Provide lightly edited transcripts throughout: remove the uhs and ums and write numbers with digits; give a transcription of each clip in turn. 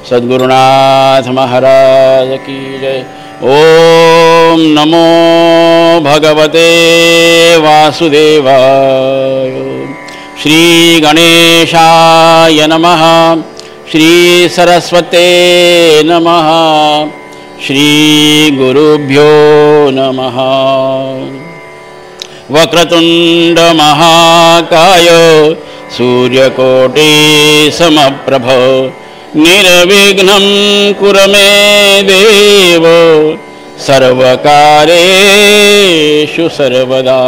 सद्गुरुनाथ महाराज की जय। ओम नमो भगवते वासुदेवाय। श्री गणेशाय नमः। श्री सरस्वते नमः। श्री गुरुभ्यो नमः। वक्रतुंड महाकाय सूर्यकोटि समप्रभ निर्विघ्नं कुरु मे देव सर्वकार्येषु सर्वदा।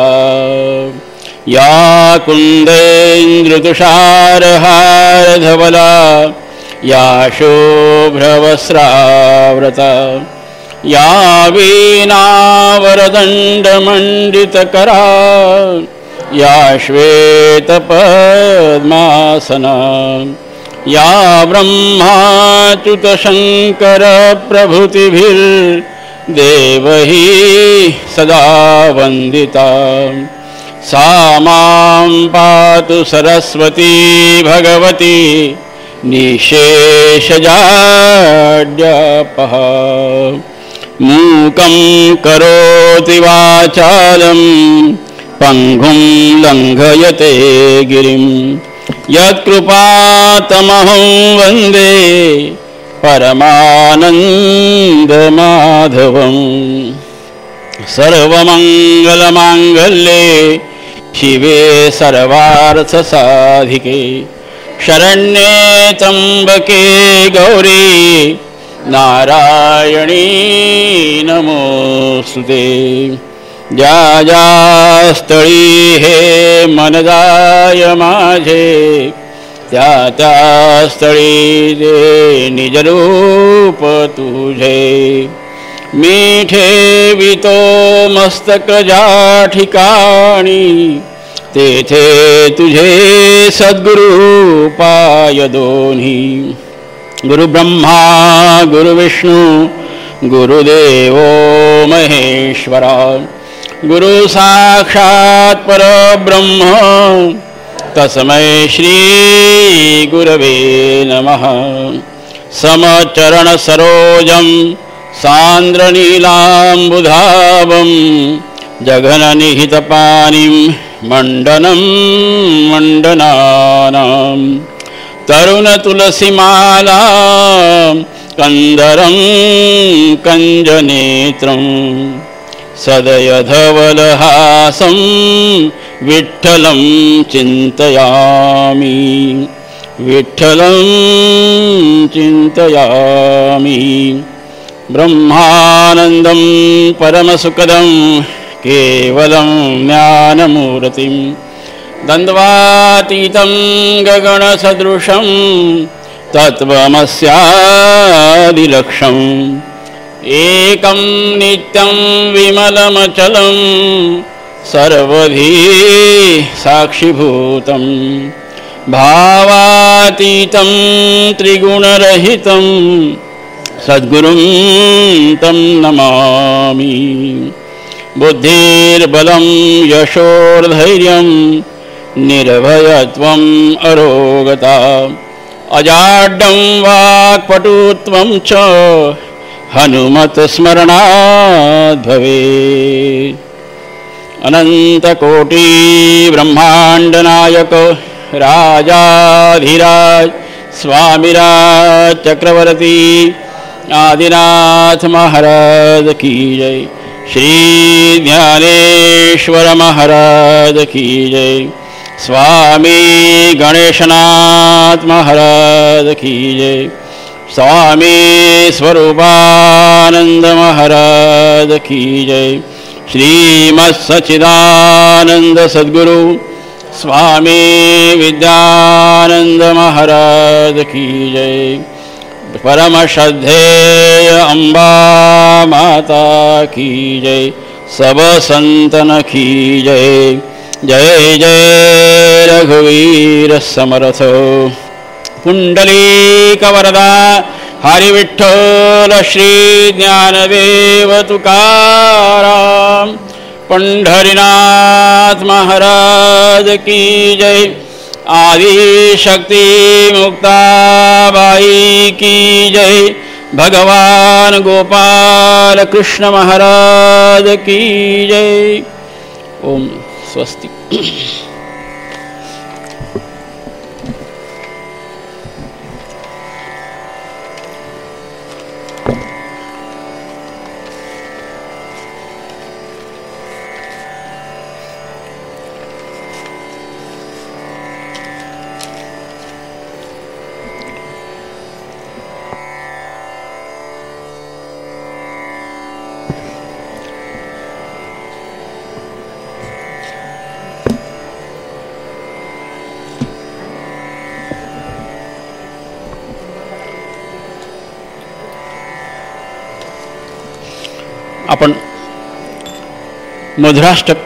या कुन्देन्द्रतुषारहारधवला या शुभ्रवस्त्रावृता या वीणावरदण्डमण्डितकरा या श्वेतपद्मासना या ब्रह्माच्युतशङ्करप्रभृतिभिर्देवैः सदा वन्दिता। सा मां पातु सरस्वती भगवती निःशेषजाड्यापः। मूकं करोति वाचालं पङ्गुं लङ्घयते गिरिं यत्कृपातमहं वन्दे परमानन्दमाधवम्। सर्वमङ्गलमाङ्गल्ये शिवे सर्वार्थसाधिके शरण्ये त्र्यम्बके गौरी नारायणी नमोस्तुते। ज्या ज्या स्थळी हे मन जाय माझे त्या त्या स्थळी दे निज रूप तुझे। मी ठेवितो मस्तक ज्या ठिकाणी तेथे तुझे सद्गुरु पाय दोन्ही। गुरु ब्रह्मा गुरु विष्णु गुरुदेवो महेश्वरा गुरु साक्षात् परब्रह्म तस्मै श्री गुरवे नमः। समचरण सरोजं सान्द्रनीलाम्बुधावं जघननिहितपानिं मण्डनं मण्डनानां तरुणतुलसीमाला कंदरं कंजनेत्रं सदयधवलहासं विठ्ठलं चिन्तयामि विठ्ठलं चिन्तयामि। ब्रह्मानन्दं परमसुखदं केवलं ज्ञानमूर्तिं द्वन्द्वातीतं गगनसदृशं तत्त्वमस्यादिलक्ष्यम् एकं नित्यं विमलमचलं सर्वधी साक्षिभूतं भावातीतं त्रिगुणरहितं सद्गुरुं तं नमामि। बुद्धिर्बलं यशोर्धैर्यं निर्भयत्वम् अरोगता अजाड्यं वाक्पटुत्वं च हनुमत्स्मरणाद् भवेत्। अनन्तकोटि ब्रह्माण्डनायक राजाधिराज स्वामिराज चक्रवर्ती आदिनाथ महाराज की जय। श्री ज्ञानेश्वर महाराज की जय। स्वामी गणेशनाथ महाराज की जय। स्वामी स्वरूपानंद महाराज की जय। श्रीमत् सच्चिदानंद सद्गुरु स्वामी विद्यानंद महाराज की जय। परम श्रद्धेय अम्बा माता की जय। सब संतन की जय। जय जय रघुवीर समर्थ। पुंडलीक वरदा हरिविठ्ठल श्री ज्ञानदेव तुकाराम पंढरीनाथ महाराज की जय। आदि शक्ति मुक्ताबाई की जय। भगवान गोपाल कृष्ण महाराज की जय। ओम स्वस्ति। आपण मधुराष्टक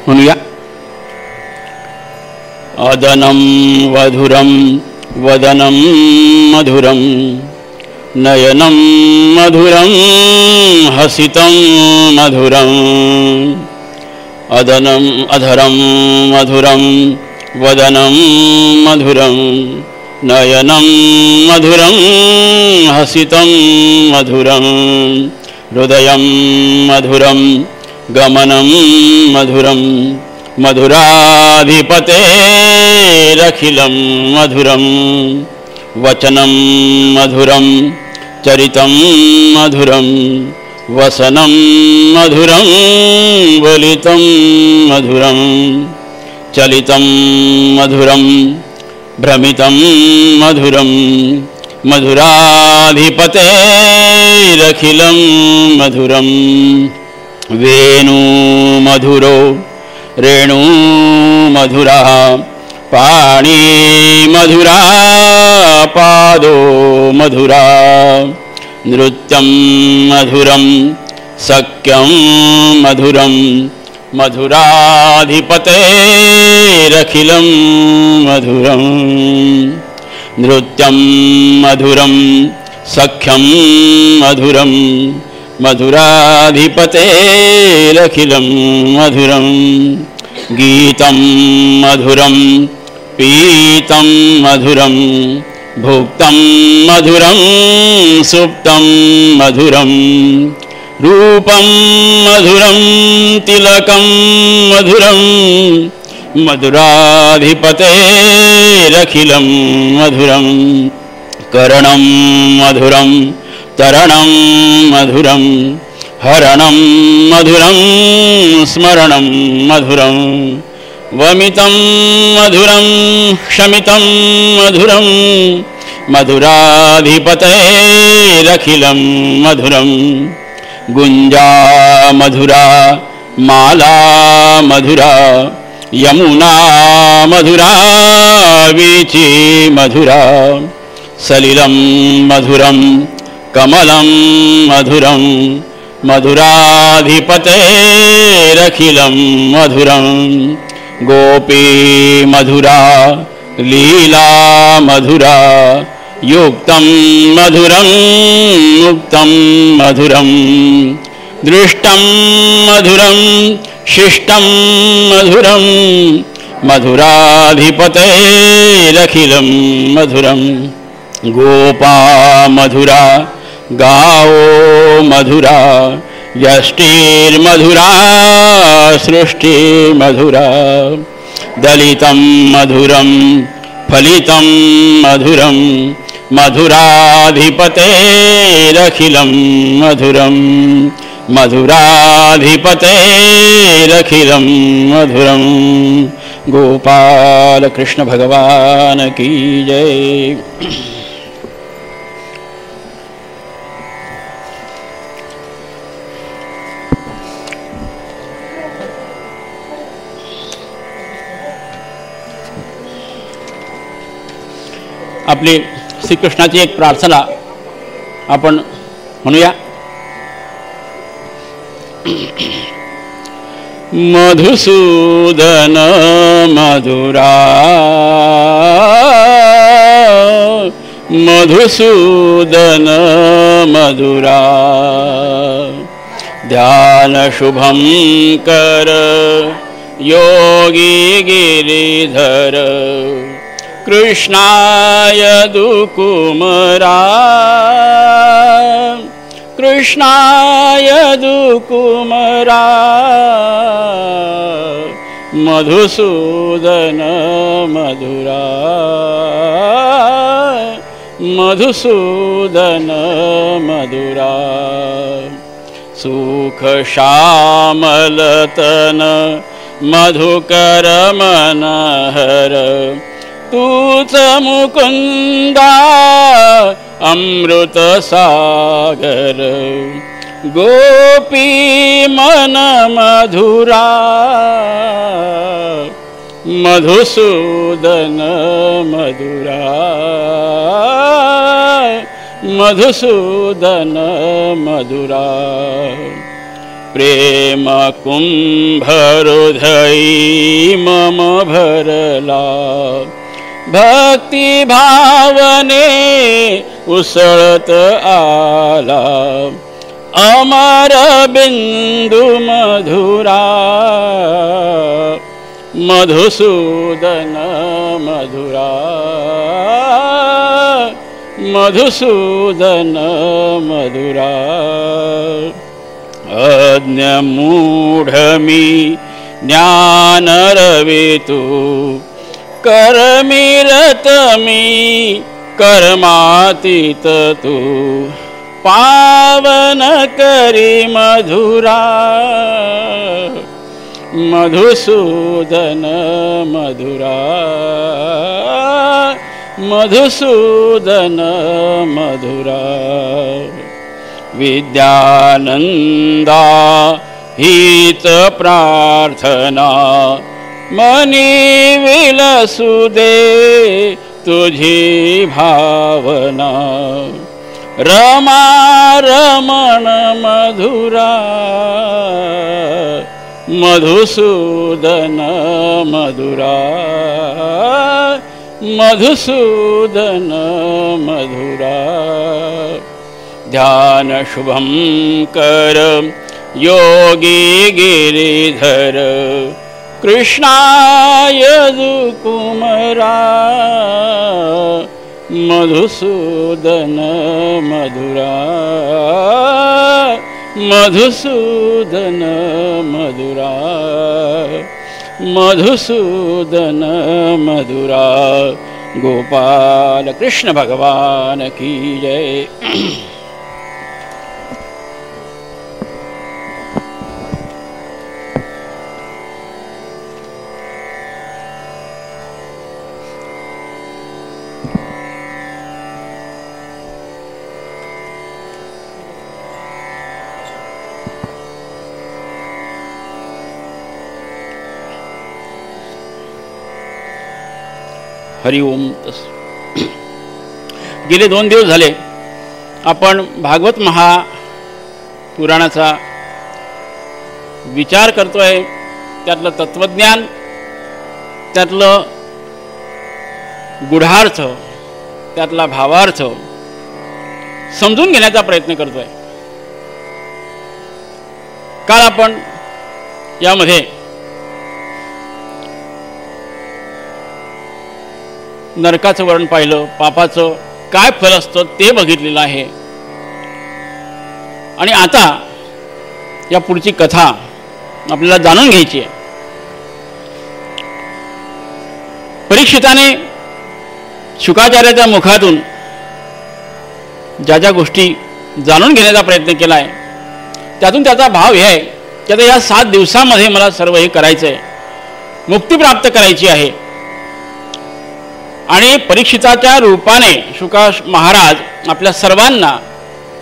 म्हणूया. अदनं वधुरं वदनं मधुरं नयनं मधुरं हसितं मधुरं. अदनं अधरं मधुरं वदनं मधुरं नयनं मधुरं हसितं मधुरं. हृदयं मधुरं गमनं मधुरं मधुराधिपतेरखिलं मधुरं. वचनं मधुरं चरितं मधुरं वसनं मधुरं वलितं मधुरं. चलितं मधुरं भ्रमितं मधुरं मधुराधिपतेरखिलं मधुरं. वेणु मधुरो रेणु मधुरा पाणी मधुरा पादो मधुरा. नृत्यं मधुरं सख्यं मधुरं मधुराधिपतेरखिलं मधुरं. नृत्यं मधुरं सख्यं मधुरं मधुराधिपतेरखिलं मधुरं. गीतं मधुरं पीतं मधुरं भुक्तं मधुरं सुप्तं मधुरं. रूपं मधुरं तिलकं मधुरं मधुराधिपतेरखिलं मधुरं. करणं मधुरं तरणं मधुरं हरणं मधुरं स्मरणं मधुरं. वमितं मधुरं शमितं मधुरं मधुराधिपतेरखिलं मधुरं. गुंजा मधुरा माला मधुरा यमुना मधुरा वीची मधुरा. सलिलं मधुरं कमलं मधुरं मधुराधिपतेरखिलं मधुरं. गोपी मधुरा लीला मधुरा युक्तं मधुरं मुक्तं मधुरं. दृष्टं मधुरं शिष्टं मधुरं मधुराधिपतेरखिलं मधुरं. गोपा मधुरा गाओ मधुरा यष्टिर्मधुरा सृष्टिर्मधुरा. दलितं मधुरं फलितं मधुरं मधुराधिपतेरखिलं मधुरं. मधुराधिपतेरखिलं मधुरं. गोपाल कृष्ण भगवान की जय. आपली श्रीकृष्णाची एक प्रार्थना आपण म्हणूया. मधुसूदन मधुरा मधुसूदन मधुरा. ध्यान शुभं कर योगी गिरिधर कृष्णाय दुकुमरा कृष्णाय दुकुमरा मधुसूदन मधुरा मधुसूदन मधुरा सुख श्यामलतन मधुकर मनहर तूच मुकुंदा अमृत सागर गोपी मन मधुरा मधुसूदन मधुरा मधुसूदन मधुरा प्रेम कुंभरुधई मम भरला भक्ति भावने उसळत आला अमर बिंदु मधुरा मधुसूदन मधुरा मधुसूदन मधुरा अज्ञ मूढमी ज्ञान रवितु कर्मिरतमी कर्मातीत तू पावन करी मधुरा मधुसूदन मधुरा मधुसूदन मधुरा विद्यानंदा हित प्रार्थना मनी विलसुदे तुझी भावना रमा रमण मधुरा मधुसूदन मधुरा मधुसूदन मधुरा ध्यान शुभं कर योगी गिरिधर कृष्णाय दुकुमरा मधुसूदन मधुरा मधुसूदन मधुरा मधुसूदन मधुरा गोपाल कृष्ण भगवान की जय। हरि ओम। गेले 2 दिवस झाले आपण भागवत महापुराणाचा विचार करतोय, त्यातलं तत्वज्ञान, त्यातलं गुढार्थ, त्यातला भावार्थ समजून घेण्याचा प्रयत्न करतोय। काल आपण यामध्ये नरकाचं वर्णन पाहिलं, पापाचं काय फल असतं ते बघितलेलं आहे। आणि आता या पुढची कथा आपल्याला जाणून घ्यायची आहे। परीक्षिताने शुकाचार्याच्या मुखातून ज्या ज्या गोष्टी जाणून घेण्याचा प्रयत्न केला आहे त्यातून त्याचा भाव हे आहे की आता या 7 दिवसामध्ये मला सर्व हे करायचं आहे, मुक्ती प्राप्त करायची आहे। आणि परीक्षिताच्या रूपाने शुका महाराज आपल्या सर्वांना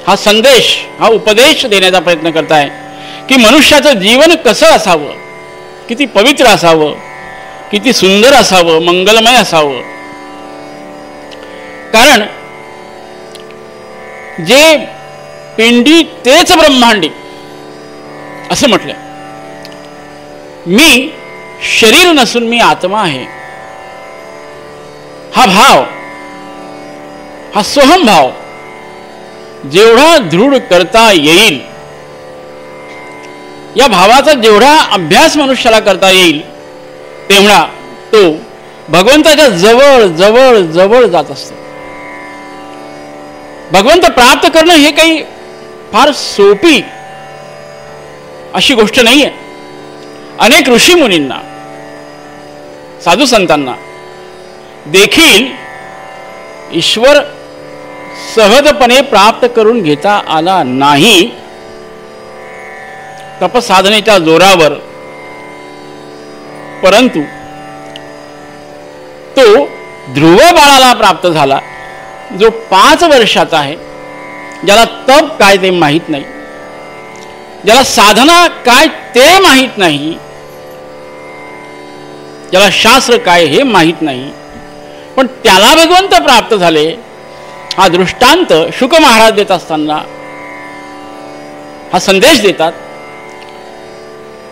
हा संदेश, हा उपदेश देण्याचा प्रयत्न करताय की मनुष्याचं जीवन कसं असावं, किती पवित्र असावं, किती सुंदर असावं, मंगलमय असावं। कारण जे पिंडी तेच ब्रह्मांडी असं म्हटलं। मी शरीर नसून मी आत्मा आहे, हा भाव, हा सोहम भाव जेवढा दृढ करता येईल, या भावाचा जेवढा अभ्यास मनुष्याला करता येईल तेवढा तो भगवंताच्या जवळ जवळ जवळ जात असतो. भगवंत प्राप्त करणं हे काही फार सोपी अशी गोष्ट नाही आहे. अनेक ऋषी मुनींना, साधू संतांना देखील ईश्वर सहजपणे प्राप्त करून घेता आला नाही. तपसाधनेच्या जोरावर, परंतु तो ध्रुव बाळाला प्राप्त झाला, जो 5 वर्षाचा आहे, ज्याला तप काय ते माहीत नाही, ज्याला साधना काय ते माहीत नाही, ज्याला शास्त्र काय हे माहीत नाही, पण त्याला भगवंत प्राप्त झाले. हा दृष्टांत शुक महाराज देत असताना हा संदेश देतात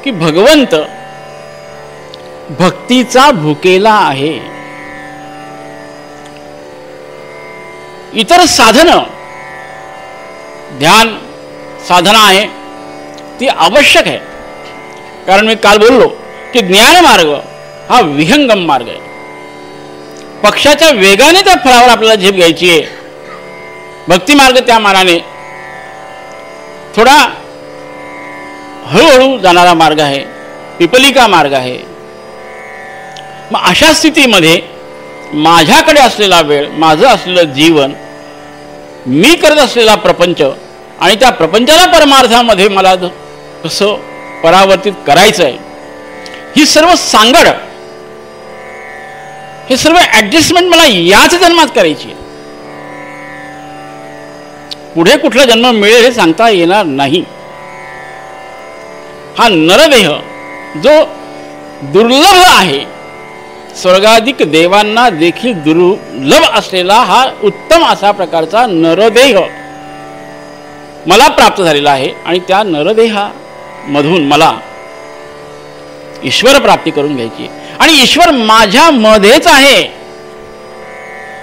की भगवंत भक्तीचा भुकेला आहे. इतर साधन, ध्यान साधना आहे ती आवश्यक आहे. कारण मी काल बोललो की ज्ञान मार्ग हा विहंगम मार्ग आहे. पक्षाच्या वेगाने त्या फळावर आपल्याला झेप घ्यायची आहे. भक्ती मार्ग त्या मानाने थोडा हळूहळू जाणारा मार्ग आहे, पिपलिका मार्ग आहे. मग अशा स्थितीमध्ये माझ्याकडे असलेला वेळ, माझं असलेलं जीवन, मी करत असलेला प्रपंच आणि त्या प्रपंचाला परमार्थामध्ये मला कसं परावर्तित करायचं आहे, ही सर्व सांगड, हे सर्व ॲडजस्टमेंट मला याच जन्मात करायची आहे. पुढे कुठला जन्म मिळेल हे सांगता येणार नाही. हा नरदेह जो दुर्लभ आहे, स्वर्गाधिक देवांना देखील दुर्लभ असलेला हा उत्तम असा प्रकारचा नरदेह मला प्राप्त झालेला आहे. आणि त्या नरदेहामधून मला ईश्वर प्राप्ती करून घ्यायची. आणि ईश्वर माझ्या मध्येच आहे,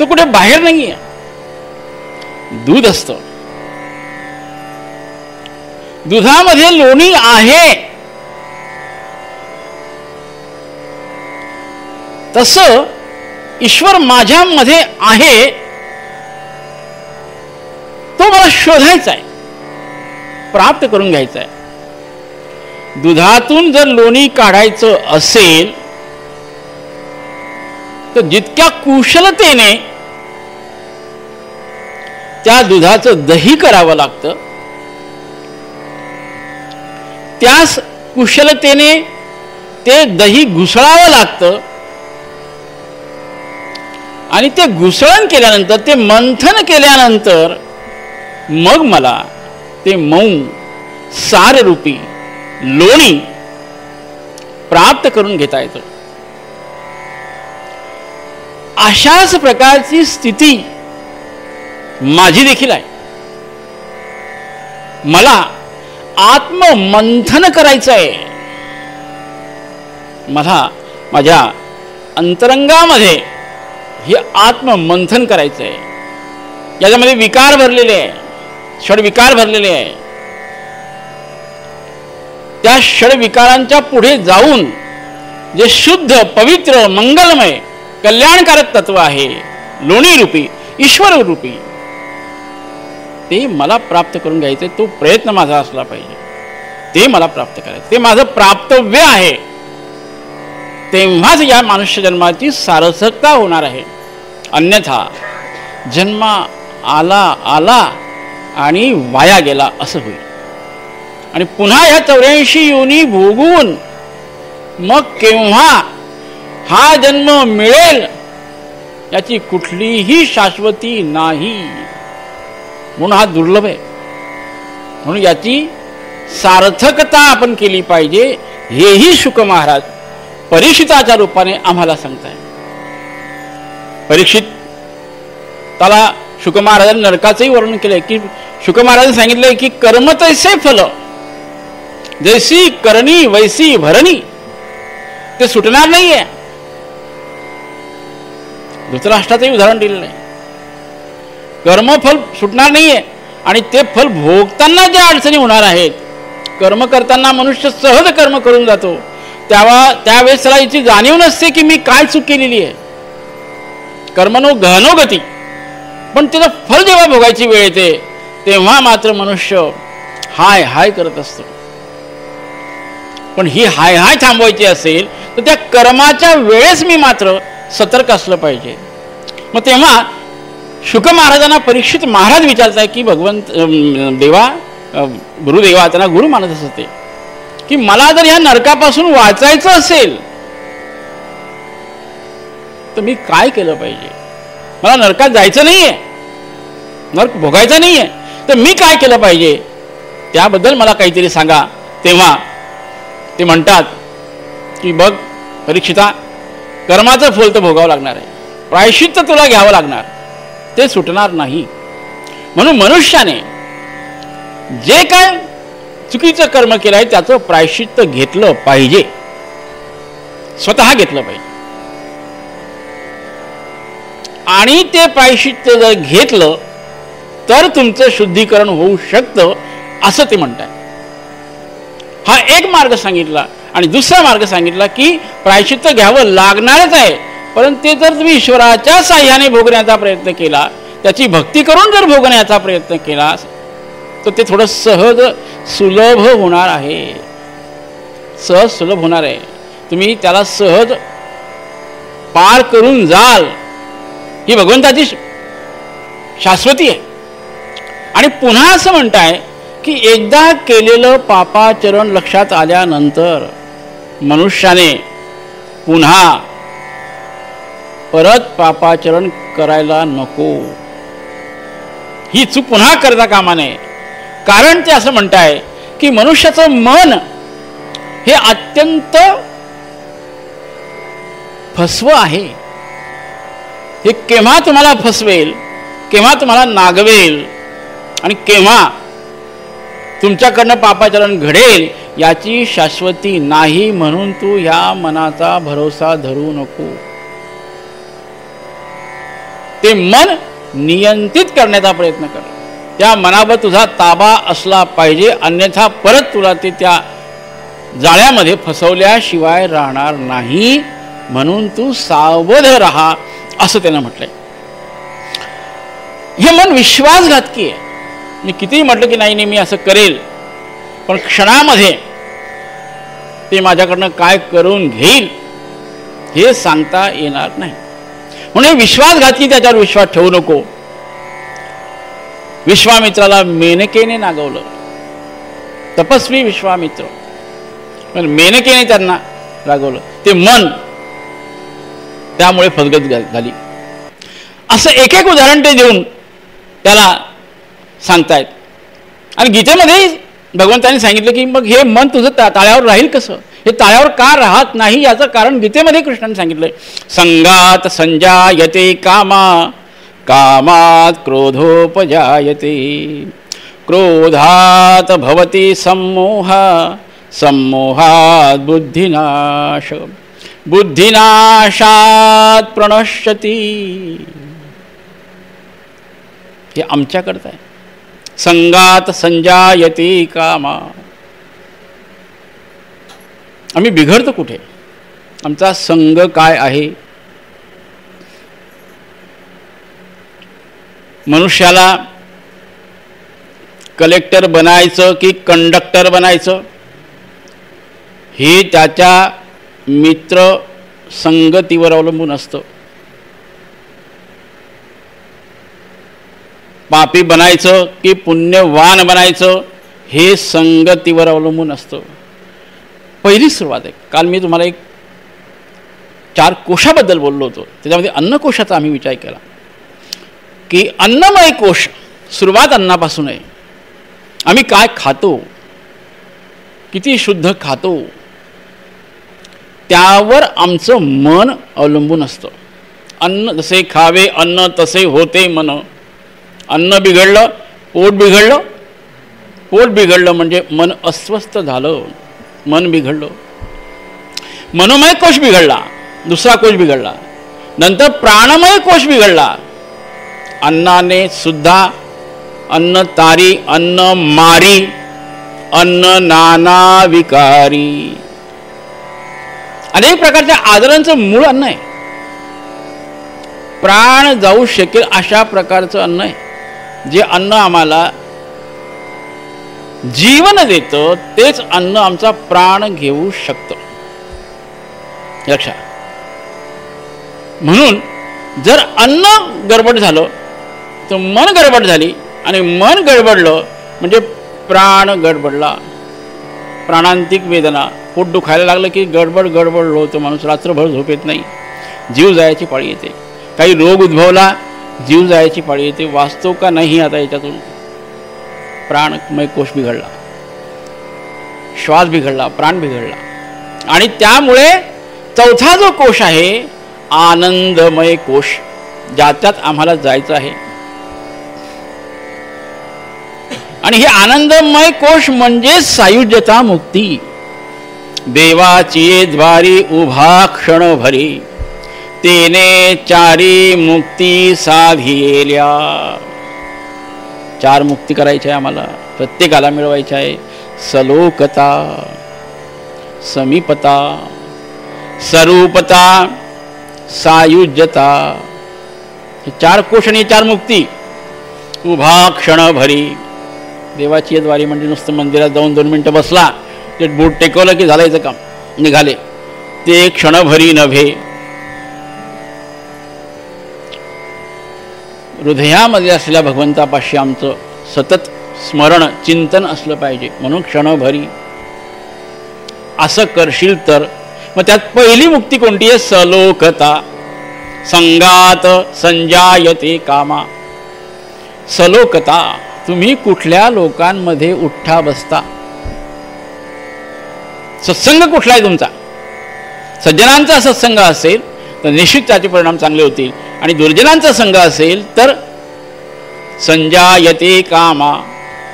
तो कुठे बाहेर नाही आहे. दूध असतं, दुधामध्ये लोणी आहे, तसं ईश्वर माझ्यामध्ये आहे, तो मला शोधायचा आहे, प्राप्त करून घ्यायचा आहे. दुधातून जर लोणी काढायचं असेल तर जितक्या कुशलतेने त्या दुधाचं दही करावं लागतं, त्याच कुशलतेने ते दही घुसळावं लागतं. आणि ते घुसळण केल्यानंतर, ते मंथन केल्यानंतर मग मला ते मऊ साररूपी लोणी प्राप्त करून घेता येतं. अशाच प्रकारची स्थिती माझी देखील आहे. मला आत्ममंथन करायचं आहे. मला माझ्या अंतरंगामध्ये हे आत्ममंथन करायचं आहे. याच्यामध्ये विकार भरलेले आहे, षडविकार भरलेले आहे. त्या षडविकारांच्या पुढे जाऊन जे शुद्ध, पवित्र, मंगलमय, कल्याणकारक तत्व आहे, लोणी रूपी, ईश्वर रूपी, ते मला प्राप्त करून घ्यायचे. तो प्रयत्न माझा असला पाहिजे. ते मला प्राप्त करायचं, ते माझं प्राप्तव्य आहे. तेव्हाच या मनुष्य जन्माची सार्थकता होणार आहे. अन्यथा जन्म आला आला आणि वाया गेला असं होईल. आणि पुन्हा ह्या 84 योनी भोगून मग केव्हा हा जन्म मिळेल याची कुठलीही शाश्वती नाही. म्हणून हा दुर्लभ आहे. म्हणून याची सार्थकता आपण केली पाहिजे. हेही शुक महाराज परीक्षिताच्या रूपाने आम्हाला सांगताय. परीक्षित त्याला शुक महाराजांनी नरकाचंही वर्णन केलंय की शुक महाराजांनी सांगितलंय की कर्म तैसे फल, जैसी करणी वैसी भरणी. ते सुटणार नाहीये. धृतराष्ट्राचंही उदाहरण दिलेलं आहे. कर्मफल सुटणार नाहीये आणि ते फल भोगताना ज्या अडचणी होणार आहेत, कर्म करताना मनुष्य सहज कर्म करून जातो, त्यावेळेस त्याला याची जाणीव नसते की मी काय चूक केलेली आहे. कर्मणो गहनो गती. पण त्याचं फल जेव्हा भोगायची वेळ येते तेव्हा मात्र मनुष्य हाय हाय करत असतो. पण ही हाय हाय थांबवायची असेल तर त्या कर्माच्या वेळेस मी मात्र सतर्क असलं पाहिजे. मग तेव्हा शुक महाराजांना परीक्षित महाराज विचारताय की भगवंत देवा, गुरुदेवा, त्यांना गुरु मानत असते की मला जर ह्या नरकापासून वाचायचं असेल तर मी काय केलं पाहिजे? मला नरकात जायचं नाहीये, नरक भोगायचं नाहीये, तर मी काय केलं पाहिजे त्याबद्दल मला काहीतरी सांगा. तेव्हा ते म्हणतात की बघ परीक्षिता, कर्माचं फल तर भोगावं लागणार आहे, प्रायश्चित्त तुला घ्यावं लागणार, ते सुटणार नाही. म्हणून मनुष्याने जे काय चुकीचं कर्म केलं आहे त्याचं प्रायश्चित्त घेतलं पाहिजे, स्वतः घेतलं पाहिजे. आणि ते प्रायश्चित्त जर घेतलं तर तुमचं शुद्धीकरण होऊ शकतं असं ते म्हणतात. हा एक मार्ग सांगितला. आणि दुसरा मार्ग सांगितला की प्रायश्चित्त घ्यावं लागणारच आहे, परंतु ते जर तुम्ही ईश्वराच्या साह्याने भोगण्याचा प्रयत्न केला, त्याची भक्ती करून जर भोगण्याचा प्रयत्न केला तर ते थोडं सहज सुलभ होणार आहे, सहज सुलभ होणार आहे. तुम्ही त्याला सहज पार करून जाल. ही भगवंताची शाश्वती आहे. आणि पुन्हा असं म्हणताय की एकदा केलेलं पापाचरण लक्षात आल्यानंतर मनुष्याने पुन्हा परत पापाचरण करायला नको. ही चूक पुन्हा करता कामा नये. कारण ते असं म्हणताय की मनुष्याचं मन हे अत्यंत फसव आहे. हे केव्हा तुम्हाला फसवेल, केव्हा तुम्हाला नागवेल आणि केव्हा तुमच्याकडनं पापाचरण घडेल याची शाश्वती नाही. म्हणून तू ह्या मनाचा भरोसा धरू नको. ते मन नियंत्रित करण्याचा प्रयत्न कर. त्या मनावर तुझा ताबा असला पाहिजे, अन्यथा परत तुला ते त्या जाळ्यामध्ये फसवल्याशिवाय राहणार नाही. म्हणून तू सावध राहा असं त्यानं म्हटलंय. हे मन विश्वासघातकी आहे. मी कितीही म्हटलं की नाही मी असं करेल, पण क्षणामध्ये ते माझ्याकडनं काय करून घेईल हे सांगता येणार नाही. म्हणून विश्वासघातकी त्याच्यावर विश्वास ठेवू नको. विश्वामित्राला मेनकेने नागवलं, तपस्वी विश्वामित्र, पण मेनकेने त्यांना रागवलं. ते मन त्यामुळे फसगत झाली. असं एक एक उदाहरण ते देऊन त्याला सांगतायत. आणि गीतेमध्ये भगवंतांनी सांगितलं की मग हे मन तुझं ताळ्यावर राहील कसं, हे ताळ्यावर का राहत नाही याचं कारण गीतेमध्ये कृष्णाने सांगितलंय. संगात संजायते कामा, कामात क्रोधोपजायते, क्रोधात भवति सम्मोह, सम्मोहात बुद्धिनाश, बुद्धिनाशात प्रणश्यती. हे आमच्याकडचं आहे. संगात संजायते कामा. आम्ही बिघडतो कुठे, आमचा संग काय आहे. मनुष्याला कलेक्टर बनायचं की कंडक्टर बनायचं हे त्याच्या मित्र संगतीवर अवलंबून असतं. पापी बनायचं की पुण्यवान बनायचं हे संगतीवर अवलंबून असतं. पहिली सुरुवात आहे. काल मी तुम्हाला एक 4 कोशाबद्दल बोललो होतो, त्याच्यामध्ये अन्नकोशाचा आम्ही विचार केला की अन्नमय कोश, सुरुवात अन्नापासून आहे. आम्ही काय खातो, किती शुद्ध खातो त्यावर आमचं मन अवलंबून असतं. अन्न जसे खावे अन्न तसे होते मन. अन्न बिघडलं, पोट बिघडलं, पोट बिघडलं म्हणजे मन अस्वस्थ झालं, मन बिघडलं. मनोमय कोश बिघडला, दुसरा कोश बिघडला, नंतर प्राणमय कोश बिघडला. अन्नाने सुद्धा अन्न तारी, अन्न मारी, अन्न नाना विकारी. अनेक प्रकारच्या आजारांचं मूळ अन्न आहे. प्राण जाऊ शकेल अशा प्रकारचं अन्न आहे. जे अन्न आम्हाला जीवन देतं तेच अन्न आमचा प्राण घेऊ शकतं. लक्षात. म्हणून जर अन्न गडबड झालं तर मन गडबड झाली, आणि मन गडबडलं म्हणजे प्राण गडबडला. प्राणांतिक वेदना, पोट दुखायला लागलं की गडबड गडबड होतं, माणूस रात्रभर झोप येत नाही, जीव जायची पाळी येते. काही रोग उद्भवला, जीव जायची पाळी येते. वास्तव का नाही आता याच्यातून? प्राणमय कोश बिघडला, श्वास बिघडला, प्राण बिघडला. आणि त्यामुळे चौथा जो कोश आहे आनंदमय कोश, ज्याच्यात आम्हाला जायचं आहे. आणि हे आनंदमय कोश म्हणजे सायुज्यता मुक्ती. देवाची द्वारी उभा क्षण भरी, तेने चारी मुक्ती साधिल्या. 4 मुक्ती करायची आहे आम्हाला, प्रत्येकाला मिळवायची आहे. सलोकता, समीपता, स्वरूपता, सायुज्यता, हे 4 कोश आणि 4 मुक्ती. उभा क्षण भरी, देवाची द्वारी म्हणजे नुसतं मंदिरात जाऊन 2 मिनिटं बसला, ते बोट टेकवलं की झालायचं काम, निघाले. ते क्षणभरी नव्हे, हृदयामध्ये असलेल्या भगवंतापाशी आमचं सतत स्मरण चिंतन असलं पाहिजे. म्हणून क्षणभरी असं करशील तर. मग त्यात पहिली मुक्ती कोणती आहे? सलोकता. संगात संजायते कामा. सलोकता, तुम्ही कुठल्या लोकांमध्ये उठ्ठा बसता, सत्संग कुठला आहे तुमचा. सज्जनांचा सत्संग असेल तर निश्चित त्याचे परिणाम चांगले होतील, आणि दुर्जनांचा संघ असेल तर संजायते कामा,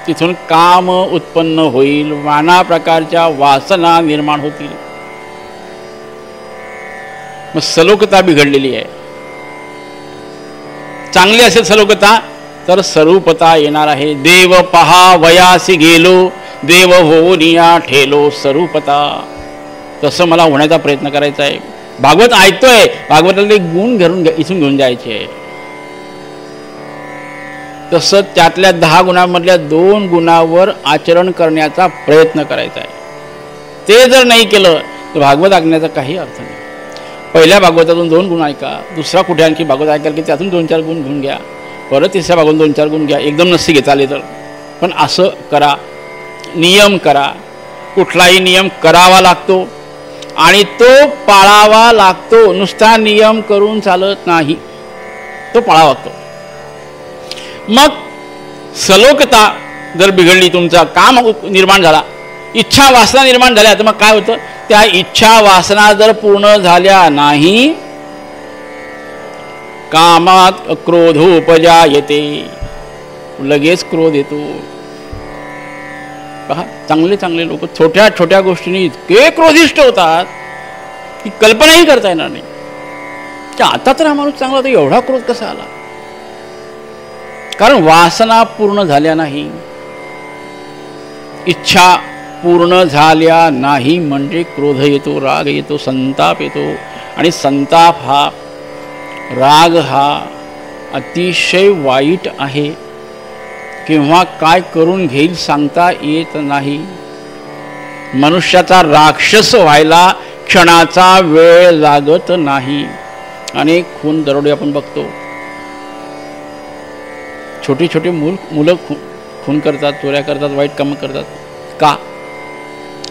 तिथून काम उत्पन्न होईल, नाना प्रकारच्या वासना निर्माण होतील. मग सलोकता बिघडलेली आहे. चांगली असेल सलोकता तर स्वरूपता येणार आहे. देव पहा वयासी गेलो, देव होनिया ठेलो स्वरूपता. तसं मला होण्याचा प्रयत्न करायचा आहे. भागवत ऐकतोय, भागवतातले गुण इथून घेऊन जायचे आहे. तसं त्यातल्या 10 गुणांमधल्या 2 गुणावर आचरण करण्याचा प्रयत्न करायचा आहे. ते जर नाही केलं तर भागवत ऐकण्याचा काही अर्थ नाही. पहिल्या भागवतातून 2 गुण ऐका, दुसरा कुठे आणखी भागवत ऐकाल की त्यातून 2-4 गुण घेऊन घ्या, परत तिसऱ्या भागवत 2-4 गुण घ्या. एकदम नसते घेता आले तर, पण असं करा. नियम करा. कुठलाही नियम करावा लागतो आणि तो पाळावा लागतो. नुसता नियम करून चालत नाही, तो पाळावा लागतो. मग सलोकता जर बिघडली, तुमचा काम निर्माण झाला, इच्छा वासना निर्माण झाल्या, तर मग काय होतं? त्या इच्छा वासना जर पूर्ण झाल्या नाही, कामात क्रोधोपजायते, लगेच क्रोध येतो. पहा, चांगले चांगले लोक छोट्या छोट्या गोष्टींनी इतके क्रोधिष्ट होतात की कल्पनाही करता येणार नाही. आता तर हा माणूस चांगला होता, एवढा क्रोध कसा आला? कारण वासना पूर्ण झाल्या नाही, इच्छा पूर्ण झाल्या नाही, म्हणजे क्रोध येतो, राग येतो, संताप येतो. आणि संताप हा, राग हा अतिशय वाईट आहे. किंवा काय करून घेईल सांगता येत नाही. मनुष्याचा राक्षस व्हायला क्षणाचा वेळ लागत नाही. अनेक खून दरोडे आपण बघतो. छोटी छोटी मुलं खून करतात, चोऱ्या करतात, वाईट कामं करतात. का?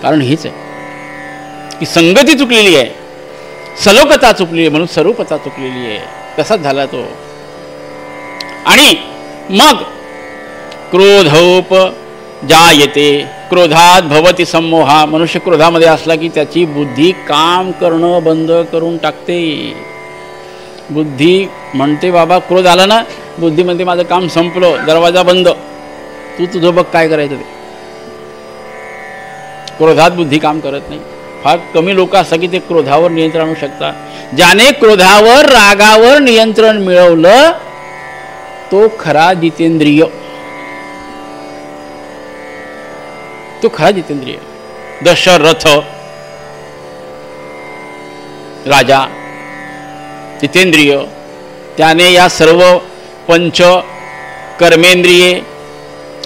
कारण हेच आहे की संगती चुकलेली आहे, सलोकता चुकली आहे, म्हणून स्वरूपता चुकलेली आहे. तसाच झाला तो. आणि मग क्रोधोप जायते, क्रोधात भवती सम्मोहा. मनुष्य क्रोधामध्ये असला की त्याची बुद्धी काम करणं बंद करून टाकते. बुद्धी म्हणते बाबा क्रोध आला ना, बुद्धी म्हणते माझं काम संपलं, दरवाजा बंद, तू तुझं बघ काय करायचं ते. क्रोधात बुद्धी काम करत नाही. फार कमी लोक असतात की ते क्रोधावर नियंत्रण आणू शकतात. ज्याने क्रोधावर रागावर नियंत्रण मिळवलं तो खरा जितेंद्रिय, तो खरा जितेंद्रिय. दशरथ राजा जितेंद्रिय, त्याने या सर्व पंच कर्मेंद्रिये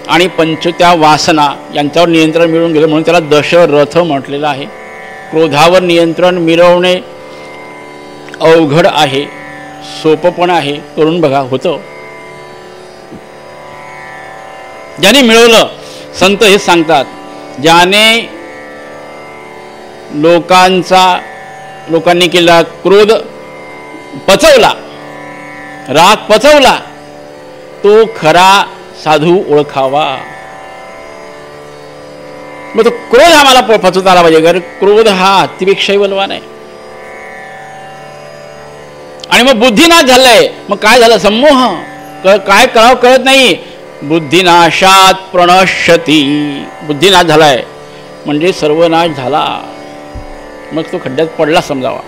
आणि पंच त्या वासना यांच्यावर नियंत्रण मिळवून गेलं, म्हणून त्याला दशरथ म्हटलेलं आहे. क्रोधावर नियंत्रण मिळवणे अवघड आहे, सोपं पण आहे. करून बघा, होतं. ज्याने मिळवलं, संत हे सांगतात, ज्याने लोकांनी केला क्रोध पचवला, राग पचवला, तो खरा साधू ओळखावा. मग तो क्रोध आम्हाला पचवता आला पाहिजे, कारण क्रोध हा अतिपेक्षाही बलवान आहे. आणि मग बुद्धिनाश झालाय. मग काय झालं? संमोह. काय करावं कळत नाही. बुद्धिनाशात प्रणश्यती. बुद्धिनाश झालाय म्हणजे सर्वनाश झाला. मग तो खड्ड्यात पडला समजावा,